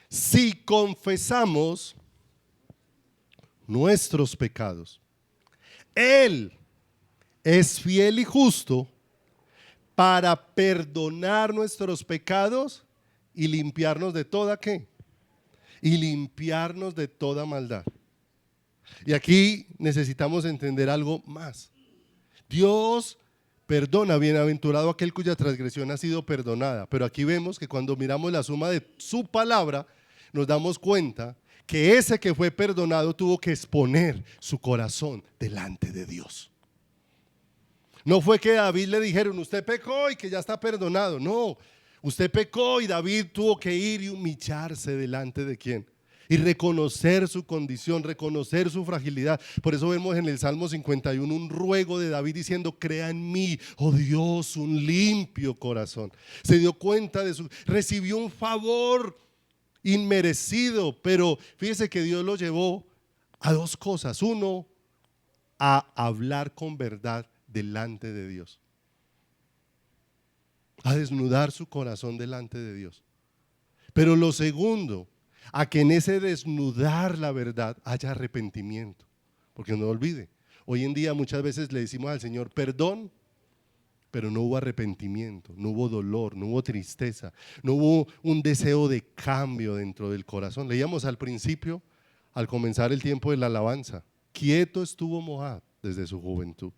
si confesamos nuestros pecados, Él es fiel y justo para perdonar nuestros pecados y limpiarnos de toda ¿qué? Y limpiarnos de toda maldad. Y aquí necesitamos entender algo más. Dios perdona, bienaventurado aquel cuya transgresión ha sido perdonada. Pero aquí vemos que cuando miramos la suma de su palabra, nos damos cuenta que ese que fue perdonado tuvo que exponer su corazón delante de Dios. No fue que a David le dijeron, usted pecó y que ya está perdonado. No, usted pecó y David tuvo que ir y humillarse delante de ¿quién? Y reconocer su condición, reconocer su fragilidad. Por eso vemos en el Salmo 51 un ruego de David diciendo, crea en mí, oh Dios, un limpio corazón. Se dio cuenta de recibió un favor inmerecido, pero fíjese que Dios lo llevó a dos cosas. Uno, a hablar con verdad delante de Dios, a desnudar su corazón delante de Dios. Pero lo segundo, a que en ese desnudar la verdad haya arrepentimiento. Porque no olvide, hoy en día muchas veces le decimos al Señor perdón, pero no hubo arrepentimiento, no hubo dolor, no hubo tristeza, no hubo un deseo de cambio dentro del corazón. Leíamos al principio, al comenzar el tiempo de la alabanza, quieto estuvo Moab desde su juventud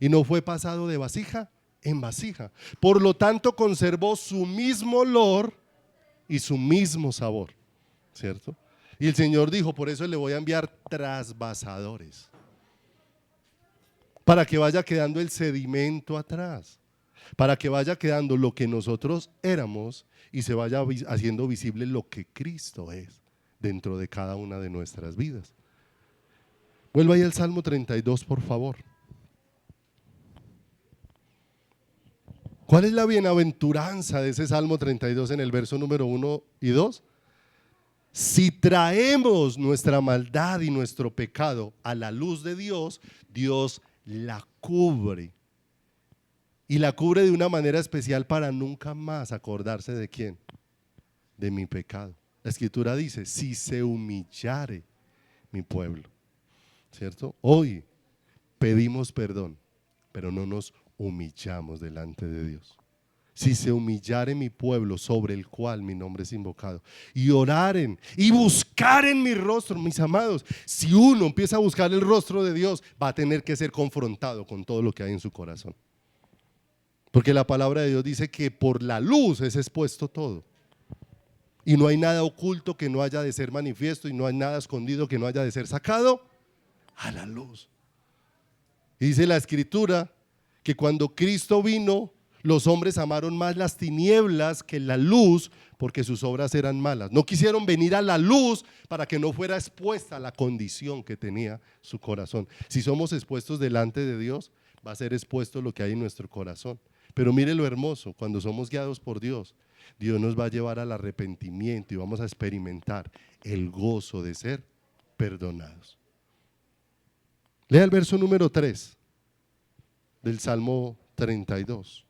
y no fue pasado de vasija en vasija. Por lo tanto conservó su mismo olor y su mismo sabor, ¿cierto? Y el Señor dijo, por eso le voy a enviar trasvasadores, para que vaya quedando el sedimento atrás, para que vaya quedando lo que nosotros éramos y se vaya haciendo visible lo que Cristo es dentro de cada una de nuestras vidas. Vuelva ahí al Salmo 32, por favor. ¿Cuál es la bienaventuranza de ese Salmo 32 en el verso número 1 y 2? Si traemos nuestra maldad y nuestro pecado a la luz de Dios, Dios la cubre. Y la cubre de una manera especial para nunca más acordarse de ¿quién? De mi pecado. La escritura dice, si se humillare mi pueblo, ¿cierto? Hoy pedimos perdón, pero no nos humillamos delante de Dios. Si se humillare mi pueblo sobre el cual mi nombre es invocado y oraren y buscaren mi rostro, mis amados, si uno empieza a buscar el rostro de Dios, va a tener que ser confrontado con todo lo que hay en su corazón. Porque la palabra de Dios dice que por la luz es expuesto todo. Y no hay nada oculto que no haya de ser manifiesto y no hay nada escondido que no haya de ser sacado a la luz. Y dice la escritura que cuando Cristo vino, los hombres amaron más las tinieblas que la luz porque sus obras eran malas. No quisieron venir a la luz para que no fuera expuesta la condición que tenía su corazón. Si somos expuestos delante de Dios, va a ser expuesto lo que hay en nuestro corazón. Pero mire lo hermoso, cuando somos guiados por Dios, Dios nos va a llevar al arrepentimiento y vamos a experimentar el gozo de ser perdonados. Lea el verso número 3 del Salmo 32.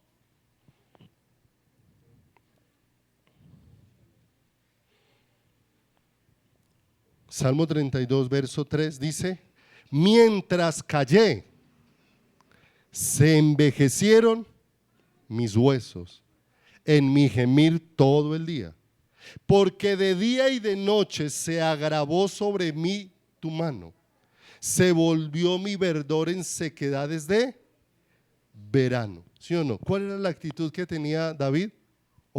Salmo 32, verso 3 dice, mientras callé, se envejecieron mis huesos en mi gemir todo el día, porque de día y de noche se agravó sobre mí tu mano, se volvió mi verdor en sequedades de verano. ¿Sí o no? ¿Cuál era la actitud que tenía David?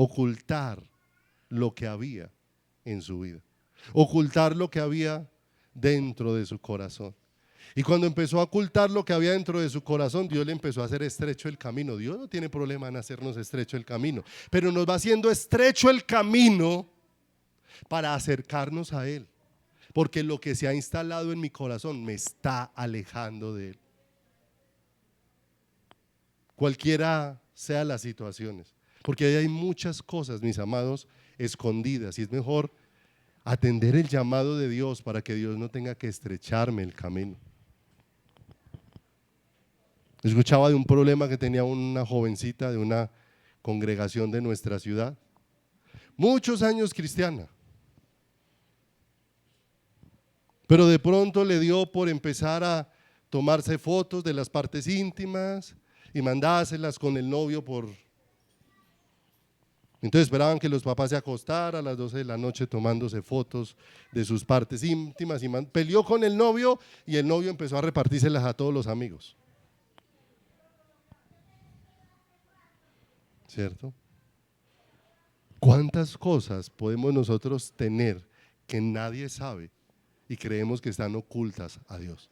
ocultar lo que había en su vida, ocultar lo que había dentro de su corazón. Y cuando empezó a ocultar lo que había dentro de su corazón, Dios le empezó a hacer estrecho el camino. Dios no tiene problema en hacernos estrecho el camino, pero nos va haciendo estrecho el camino para acercarnos a Él, porque lo que se ha instalado en mi corazón me está alejando de Él. Cualquiera sean las situaciones, porque ahí hay muchas cosas, mis amados, escondidas, y es mejor atender el llamado de Dios para que Dios no tenga que estrecharme el camino. Escuchaba de un problema que tenía una jovencita de una congregación de nuestra ciudad, muchos años cristiana, pero de pronto le dio por empezar a tomarse fotos de las partes íntimas y mandárselas con el novio por... Entonces esperaban que los papás se acostaran a las 12 de la noche tomándose fotos de sus partes íntimas, y peleó con el novio y el novio empezó a repartírselas a todos los amigos. ¿Cierto? ¿Cuántas cosas podemos nosotros tener que nadie sabe y creemos que están ocultas a Dios?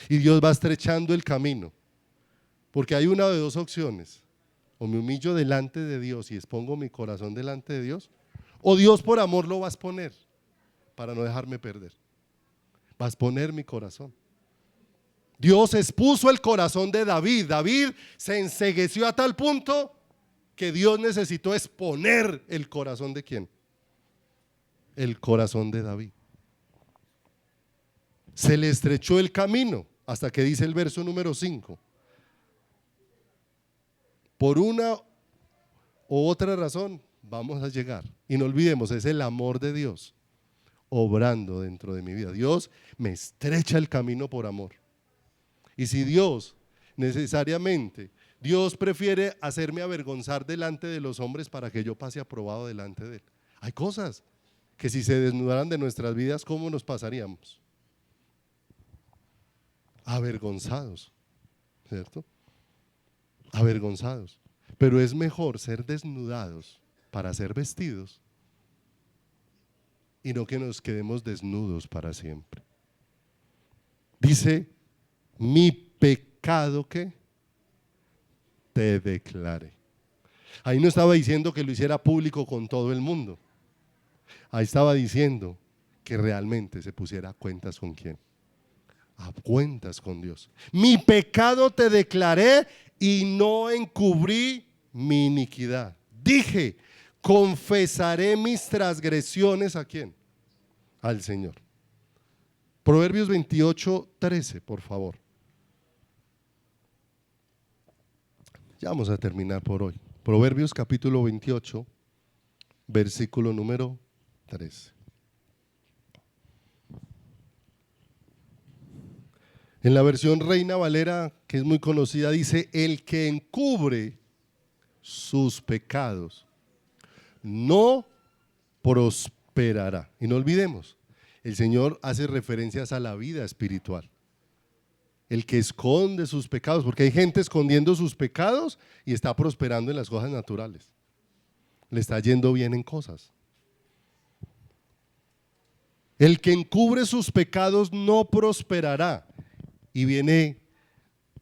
Y Dios va estrechando el camino, porque hay una de dos opciones: o me humillo delante de Dios y expongo mi corazón delante de Dios, o Dios por amor lo va a exponer para no dejarme perder. Va a exponer mi corazón. Dios expuso el corazón de David. David se encegueció a tal punto que Dios necesitó exponer el corazón de ¿quién? El corazón de David. Se le estrechó el camino hasta que dice el verso número 5. Por una u otra razón vamos a llegar. Y no olvidemos, es el amor de Dios obrando dentro de mi vida. Dios me estrecha el camino por amor. Y si Dios necesariamente, Dios prefiere hacerme avergonzar delante de los hombres para que yo pase aprobado delante de Él. Hay cosas que si se desnudaran de nuestras vidas, ¿cómo nos pasaríamos? Avergonzados, ¿cierto? Avergonzados. Pero es mejor ser desnudados para ser vestidos y no que nos quedemos desnudos para siempre. Dice, mi pecado que te declaré. Ahí no estaba diciendo que lo hiciera público con todo el mundo. Ahí estaba diciendo que realmente se pusiera a cuentas con quién. A cuentas con Dios. Mi pecado te declaré y no encubrí mi iniquidad. Dije, confesaré mis transgresiones ¿a quién? Al Señor. Proverbios 28:13, por favor. Ya vamos a terminar por hoy. Proverbios capítulo 28, versículo número 13. En la versión Reina Valera, que es muy conocida, dice, el que encubre sus pecados no prosperará. Y no olvidemos, el Señor hace referencias a la vida espiritual. El que esconde sus pecados, porque hay gente escondiendo sus pecados y está prosperando en las cosas naturales. Le está yendo bien en cosas. El que encubre sus pecados no prosperará. Y viene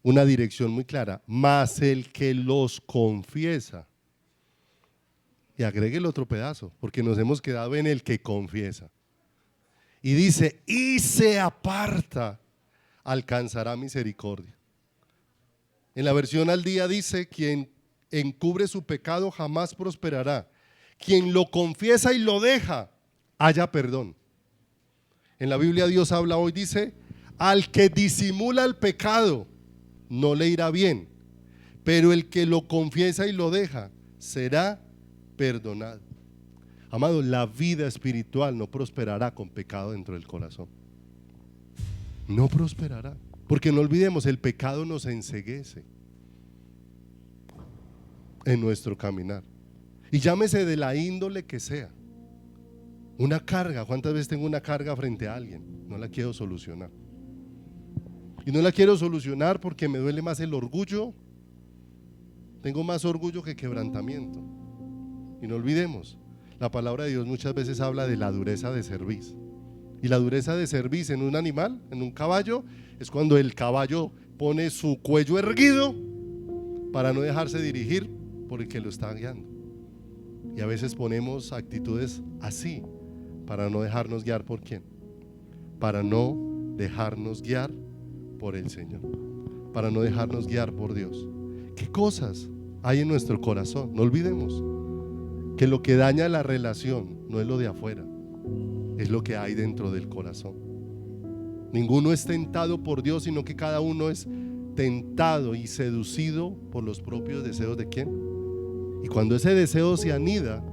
una dirección muy clara, mas el que los confiesa. Y agregue el otro pedazo, porque nos hemos quedado en el que confiesa. Y dice, y se aparta, alcanzará misericordia. En la versión al día dice, quien encubre su pecado jamás prosperará. Quien lo confiesa y lo deja, haya perdón. En la Biblia Dios habla hoy, dice, al que disimula el pecado no le irá bien, pero el que lo confiesa y lo deja será perdonado. Amados, la vida espiritual no prosperará con pecado dentro del corazón. No prosperará, porque no olvidemos, el pecado nos enceguece en nuestro caminar. Y llámese de la índole que sea. Una carga, ¿cuántas veces tengo una carga frente a alguien? No la quiero solucionar. Y no la quiero solucionar porque me duele más el orgullo. Tengo más orgullo que quebrantamiento. Y no olvidemos, la palabra de Dios muchas veces habla de la dureza de cerviz. Y la dureza de cerviz en un animal, en un caballo, es cuando el caballo pone su cuello erguido para no dejarse dirigir por el que lo está guiando. Y a veces ponemos actitudes así para no dejarnos guiar por quién, para no dejarnos guiar por el Señor, para no dejarnos guiar por Dios. ¿Qué cosas hay en nuestro corazón? No olvidemos que lo que daña la relación no es lo de afuera, es lo que hay dentro del corazón. Ninguno es tentado por Dios, sino que cada uno es tentado y seducido por los propios deseos de ¿quién? Y cuando ese deseo se anida,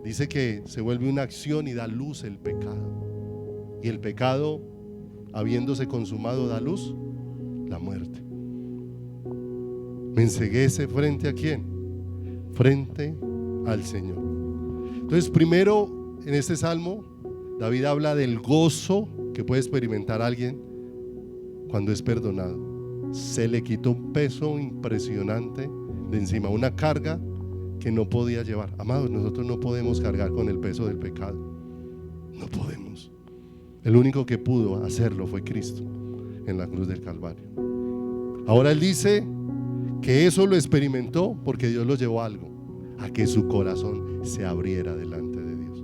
dice que se vuelve una acción y da luz el pecado. Y el pecado, habiéndose consumado, da luz la muerte. Me enceguece frente a ¿quién? Frente al Señor. Entonces, primero en este salmo, David habla del gozo que puede experimentar alguien cuando es perdonado. Se le quitó un peso impresionante de encima, una carga que no podía llevar. Amados, nosotros no podemos cargar con el peso del pecado. No podemos. El único que pudo hacerlo fue Cristo en la cruz del Calvario. Ahora él dice que eso lo experimentó porque Dios lo llevó a algo, a que su corazón se abriera delante de Dios,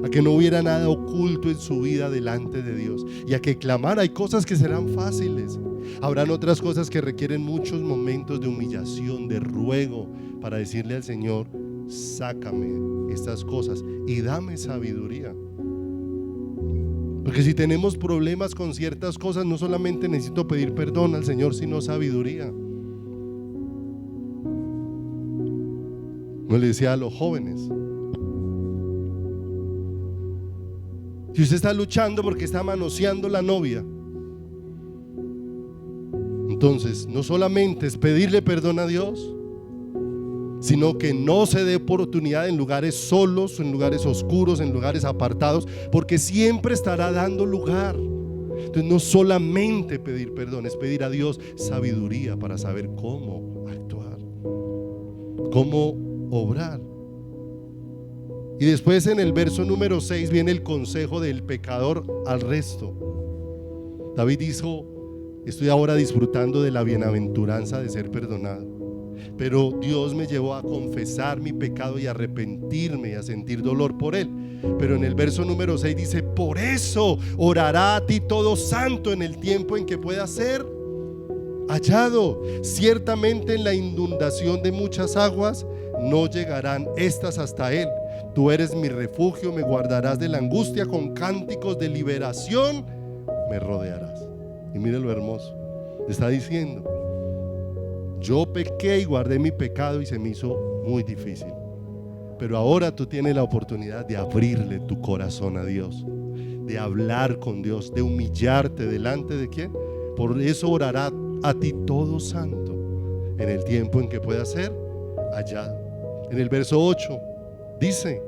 a que no hubiera nada oculto en su vida delante de Dios, y a que clamara. Hay cosas que serán fáciles, habrán otras cosas que requieren muchos momentos de humillación, de ruego, para decirle al Señor: sácame estas cosas y dame sabiduría. Porque si tenemos problemas con ciertas cosas, no solamente necesito pedir perdón al Señor, sino sabiduría. No le decía a los jóvenes: si usted está luchando porque está manoseando la novia, entonces no solamente es pedirle perdón a Dios, sino que no se dé oportunidad en lugares solos, en lugares oscuros, en lugares apartados, porque siempre estará dando lugar. Entonces no solamente pedir perdón, es pedir a Dios sabiduría para saber cómo actuar, cómo obrar. Y después en el verso número 6 viene el consejo del pecador al resto. David dijo: estoy ahora disfrutando de la bienaventuranza de ser perdonado, pero Dios me llevó a confesar mi pecado y a arrepentirme y a sentir dolor por él. Pero en el verso número 6 dice: por eso orará a ti todo santo en el tiempo en que pueda ser hallado. Ciertamente en la inundación de muchas aguas no llegarán estas hasta él. Tú eres mi refugio, me guardarás de la angustia, con cánticos de liberación me rodearás. Y mire lo hermoso, está diciendo: yo pequé y guardé mi pecado y se me hizo muy difícil, pero ahora tú tienes la oportunidad de abrirle tu corazón a Dios, de hablar con Dios, de humillarte delante de ¿quién? Por eso orará a ti todo santo en el tiempo en que pueda ser hallado. En el verso 8 dice: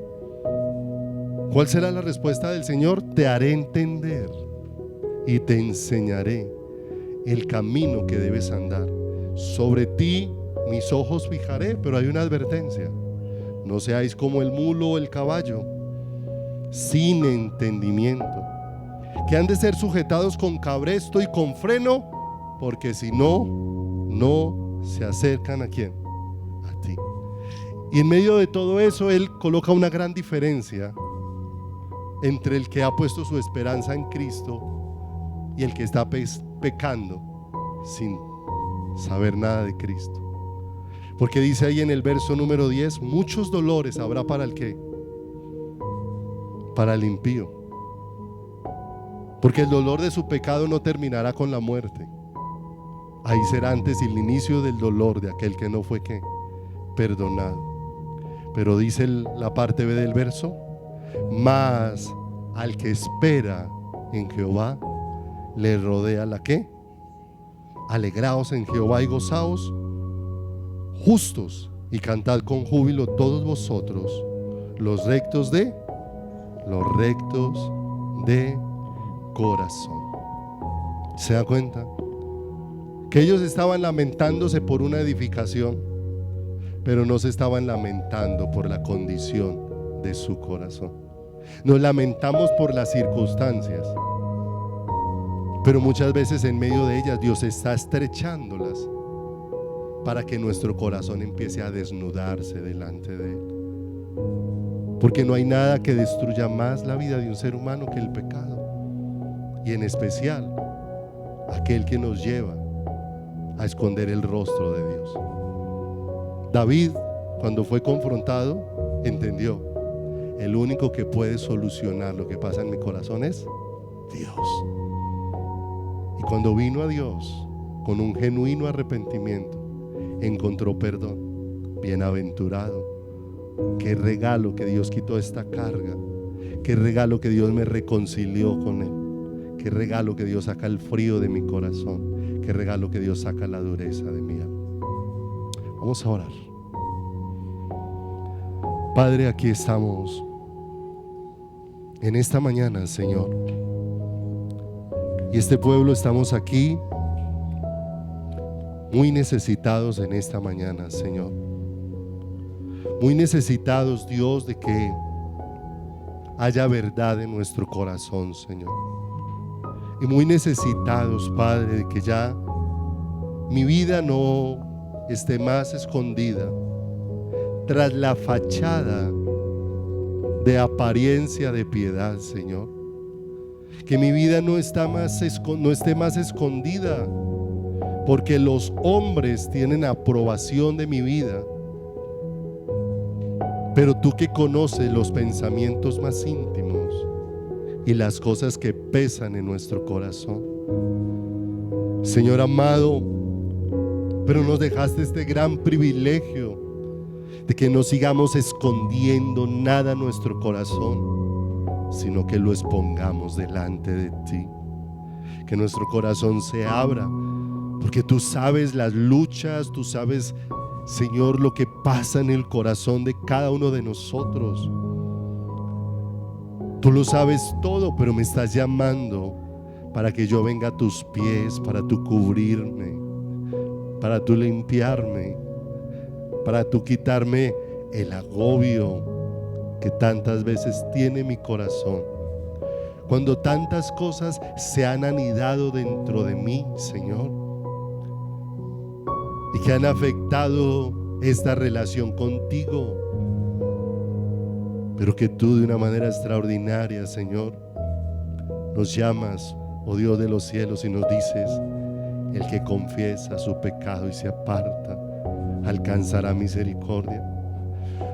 ¿cuál será la respuesta del Señor? Te haré entender y te enseñaré el camino que debes andar. Sobre ti mis ojos fijaré. Pero hay una advertencia: no seáis como el mulo o el caballo, sin entendimiento, que han de ser sujetados con cabresto y con freno, porque si no, no se acercan ¿a quién? A ti. Y en medio de todo eso él coloca una gran diferencia entre el que ha puesto su esperanza en Cristo y el que está pecando sin saber nada de Cristo. Porque dice ahí en el verso número 10: muchos dolores habrá para el que, para el impío, porque el dolor de su pecado no terminará con la muerte. Ahí será antes el inicio del dolor de aquel que no fue ¿qué? Perdonado. Pero dice la parte B del verso: mas al que espera en Jehová le rodea la ¿qué? Alegraos en Jehová y gozaos justos, y cantad con júbilo todos vosotros los rectos de corazón. ¿Se da cuenta? Que ellos estaban lamentándose por una edificación, pero no se estaban lamentando por la condición de su corazón. Nos lamentamos por las circunstancias, pero muchas veces en medio de ellas Dios está estrechándolas para que nuestro corazón empiece a desnudarse delante de Él. Porque no hay nada que destruya más la vida de un ser humano que el pecado, y en especial aquel que nos lleva a esconder el rostro de Dios. David, cuando fue confrontado, entendió: el único que puede solucionar lo que pasa en mi corazón es Dios. Y cuando vino a Dios con un genuino arrepentimiento, encontró perdón. Bienaventurado. Qué regalo que Dios quitó esta carga. Qué regalo que Dios me reconcilió con Él. Qué regalo que Dios saca el frío de mi corazón. Qué regalo que Dios saca la dureza de mi alma. Vamos a orar. Padre, aquí estamos en esta mañana, Señor. Y este pueblo estamos aquí muy necesitados en esta mañana, Señor. Muy necesitados, Dios, de que haya verdad en nuestro corazón, Señor. Y muy necesitados, Padre, de que ya mi vida no esté más escondida tras la fachada de apariencia de piedad, Señor. Que mi vida no esté más escondida porque los hombres tienen aprobación de mi vida. Pero tú, que conoces los pensamientos más íntimos y las cosas que pesan en nuestro corazón, Señor amado, pero nos dejaste este gran privilegio de que no sigamos escondiendo nada en nuestro corazón, sino que lo expongamos delante de ti. Que nuestro corazón se abra, porque tú sabes las luchas, tú sabes, Señor, lo que pasa en el corazón de cada uno de nosotros. Tú lo sabes todo, pero me estás llamando para que yo venga a tus pies, para tú cubrirme, para tú limpiarme, para tú quitarme el agobio que tantas veces tiene mi corazón. Cuando tantas cosas se han anidado dentro de mí, Señor, y que han afectado esta relación contigo, pero que tú de una manera extraordinaria, Señor, nos llamas, oh Dios de los cielos, y nos dices: el que confiesa su pecado y se aparta alcanzará misericordia.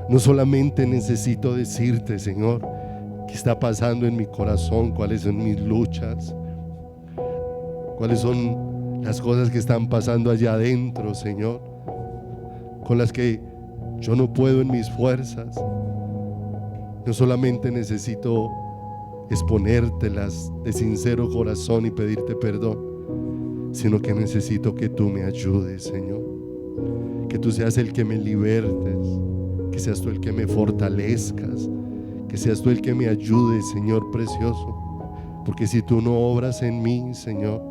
No solamente necesito decirte, Señor, qué está pasando en mi corazón, cuáles son mis luchas, cuáles son las cosas que están pasando allá adentro, Señor, con las que yo no puedo en mis fuerzas. No solamente necesito exponértelas de sincero corazón y pedirte perdón, sino que necesito que tú me ayudes, Señor. Que tú seas el que me libertes, que seas tú el que me fortalezcas, que seas tú el que me ayudes, Señor precioso. Porque si tú no obras en mí, Señor,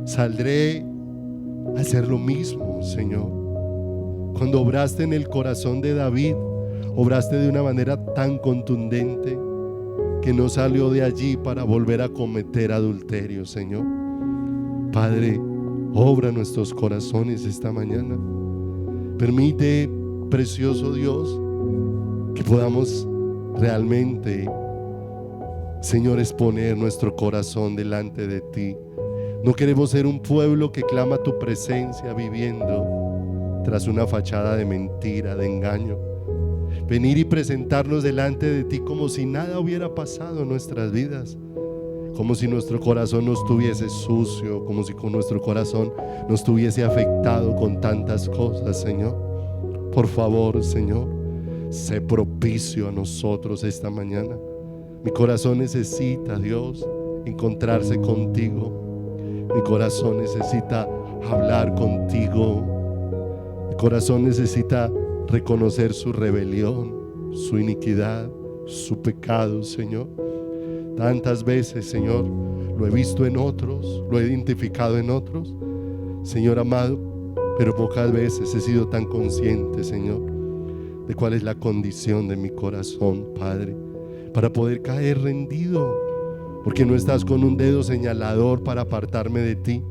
saldré a hacer lo mismo, Señor. Cuando obraste en el corazón de David, obraste de una manera tan contundente que no salió de allí para volver a cometer adulterio, Señor. Padre, obra nuestros corazones esta mañana. Permite, precioso Dios, que podamos realmente, Señor, exponer nuestro corazón delante de ti. No queremos ser un pueblo que clama tu presencia viviendo tras una fachada de mentira, de engaño. Venir y presentarnos delante de ti como si nada hubiera pasado en nuestras vidas, como si nuestro corazón no estuviese sucio, como si con nuestro corazón no estuviese afectado con tantas cosas, Señor. Por favor, Señor, sé propicio a nosotros esta mañana. Mi corazón necesita, Dios, encontrarse contigo. Mi corazón necesita hablar contigo. Mi corazón necesita reconocer su rebelión, su iniquidad, su pecado, Señor. Tantas veces, Señor, lo he visto en otros, lo he identificado en otros, Señor amado, pero pocas veces he sido tan consciente, Señor, de cuál es la condición de mi corazón, Padre, para poder caer rendido, porque no estás con un dedo señalador para apartarme de ti,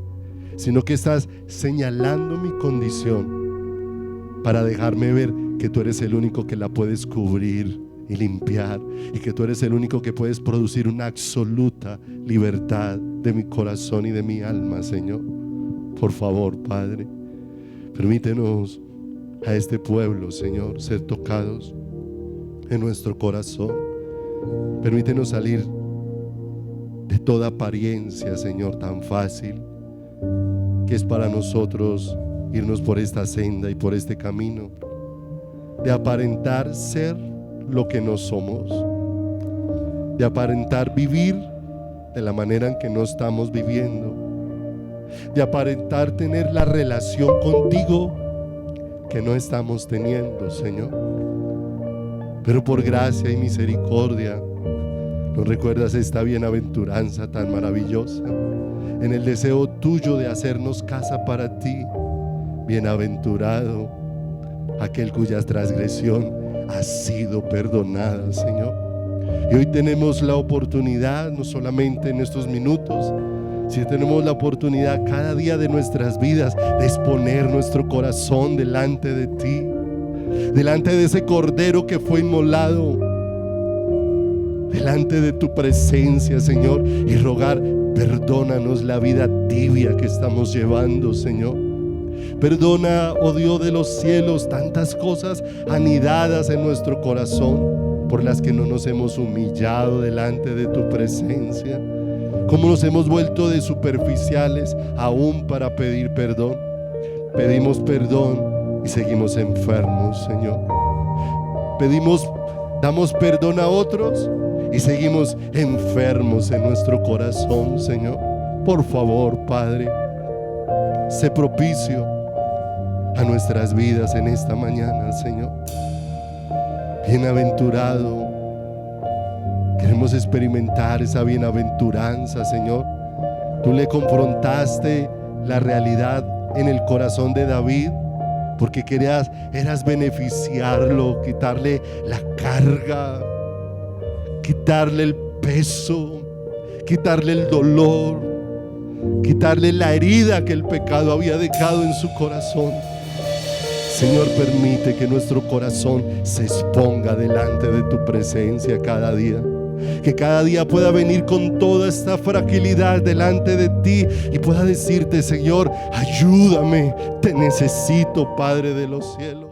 sino que estás señalando mi condición para dejarme ver que tú eres el único que la puedes cubrir y limpiar, y que tú eres el único que puedes producir una absoluta libertad de mi corazón y de mi alma, Señor. Por favor, Padre, permítenos a este pueblo, Señor, ser tocados en nuestro corazón. Permítenos salir de toda apariencia, Señor, tan fácil que es para nosotros irnos por esta senda y por este camino de aparentar ser lo que no somos, de aparentar vivir de la manera en que no estamos viviendo, de aparentar tener la relación contigo que no estamos teniendo, Señor. Pero por gracia y misericordia nos recuerdas esta bienaventuranza tan maravillosa en el deseo tuyo de hacernos casa para ti. Bienaventurado aquel cuya transgresión ha sido perdonada, Señor. Y hoy tenemos la oportunidad, no solamente en estos minutos, sino tenemos la oportunidad cada día de nuestras vidas de exponer nuestro corazón delante de ti, delante de ese cordero que fue inmolado, delante de tu presencia, Señor, y rogar: perdónanos la vida tibia que estamos llevando, Señor. Perdona, oh Dios de los cielos, tantas cosas anidadas en nuestro corazón por las que no nos hemos humillado delante de tu presencia, cómo nos hemos vuelto de superficiales aún para pedir perdón. Pedimos perdón y seguimos enfermos, Señor. Damos perdón a otros y seguimos enfermos en nuestro corazón, Señor. Por favor, Padre, sé propicio a nuestras vidas en esta mañana, Señor. Bienaventurado, queremos experimentar esa bienaventuranza, Señor. Tú le confrontaste la realidad en el corazón de David, porque eras beneficiarlo, quitarle la carga, quitarle el peso, quitarle el dolor, quitarle la herida que el pecado había dejado en su corazón. Señor, permite que nuestro corazón se exponga delante de tu presencia cada día, que cada día pueda venir con toda esta fragilidad delante de ti y pueda decirte: Señor, ayúdame, te necesito, Padre de los cielos.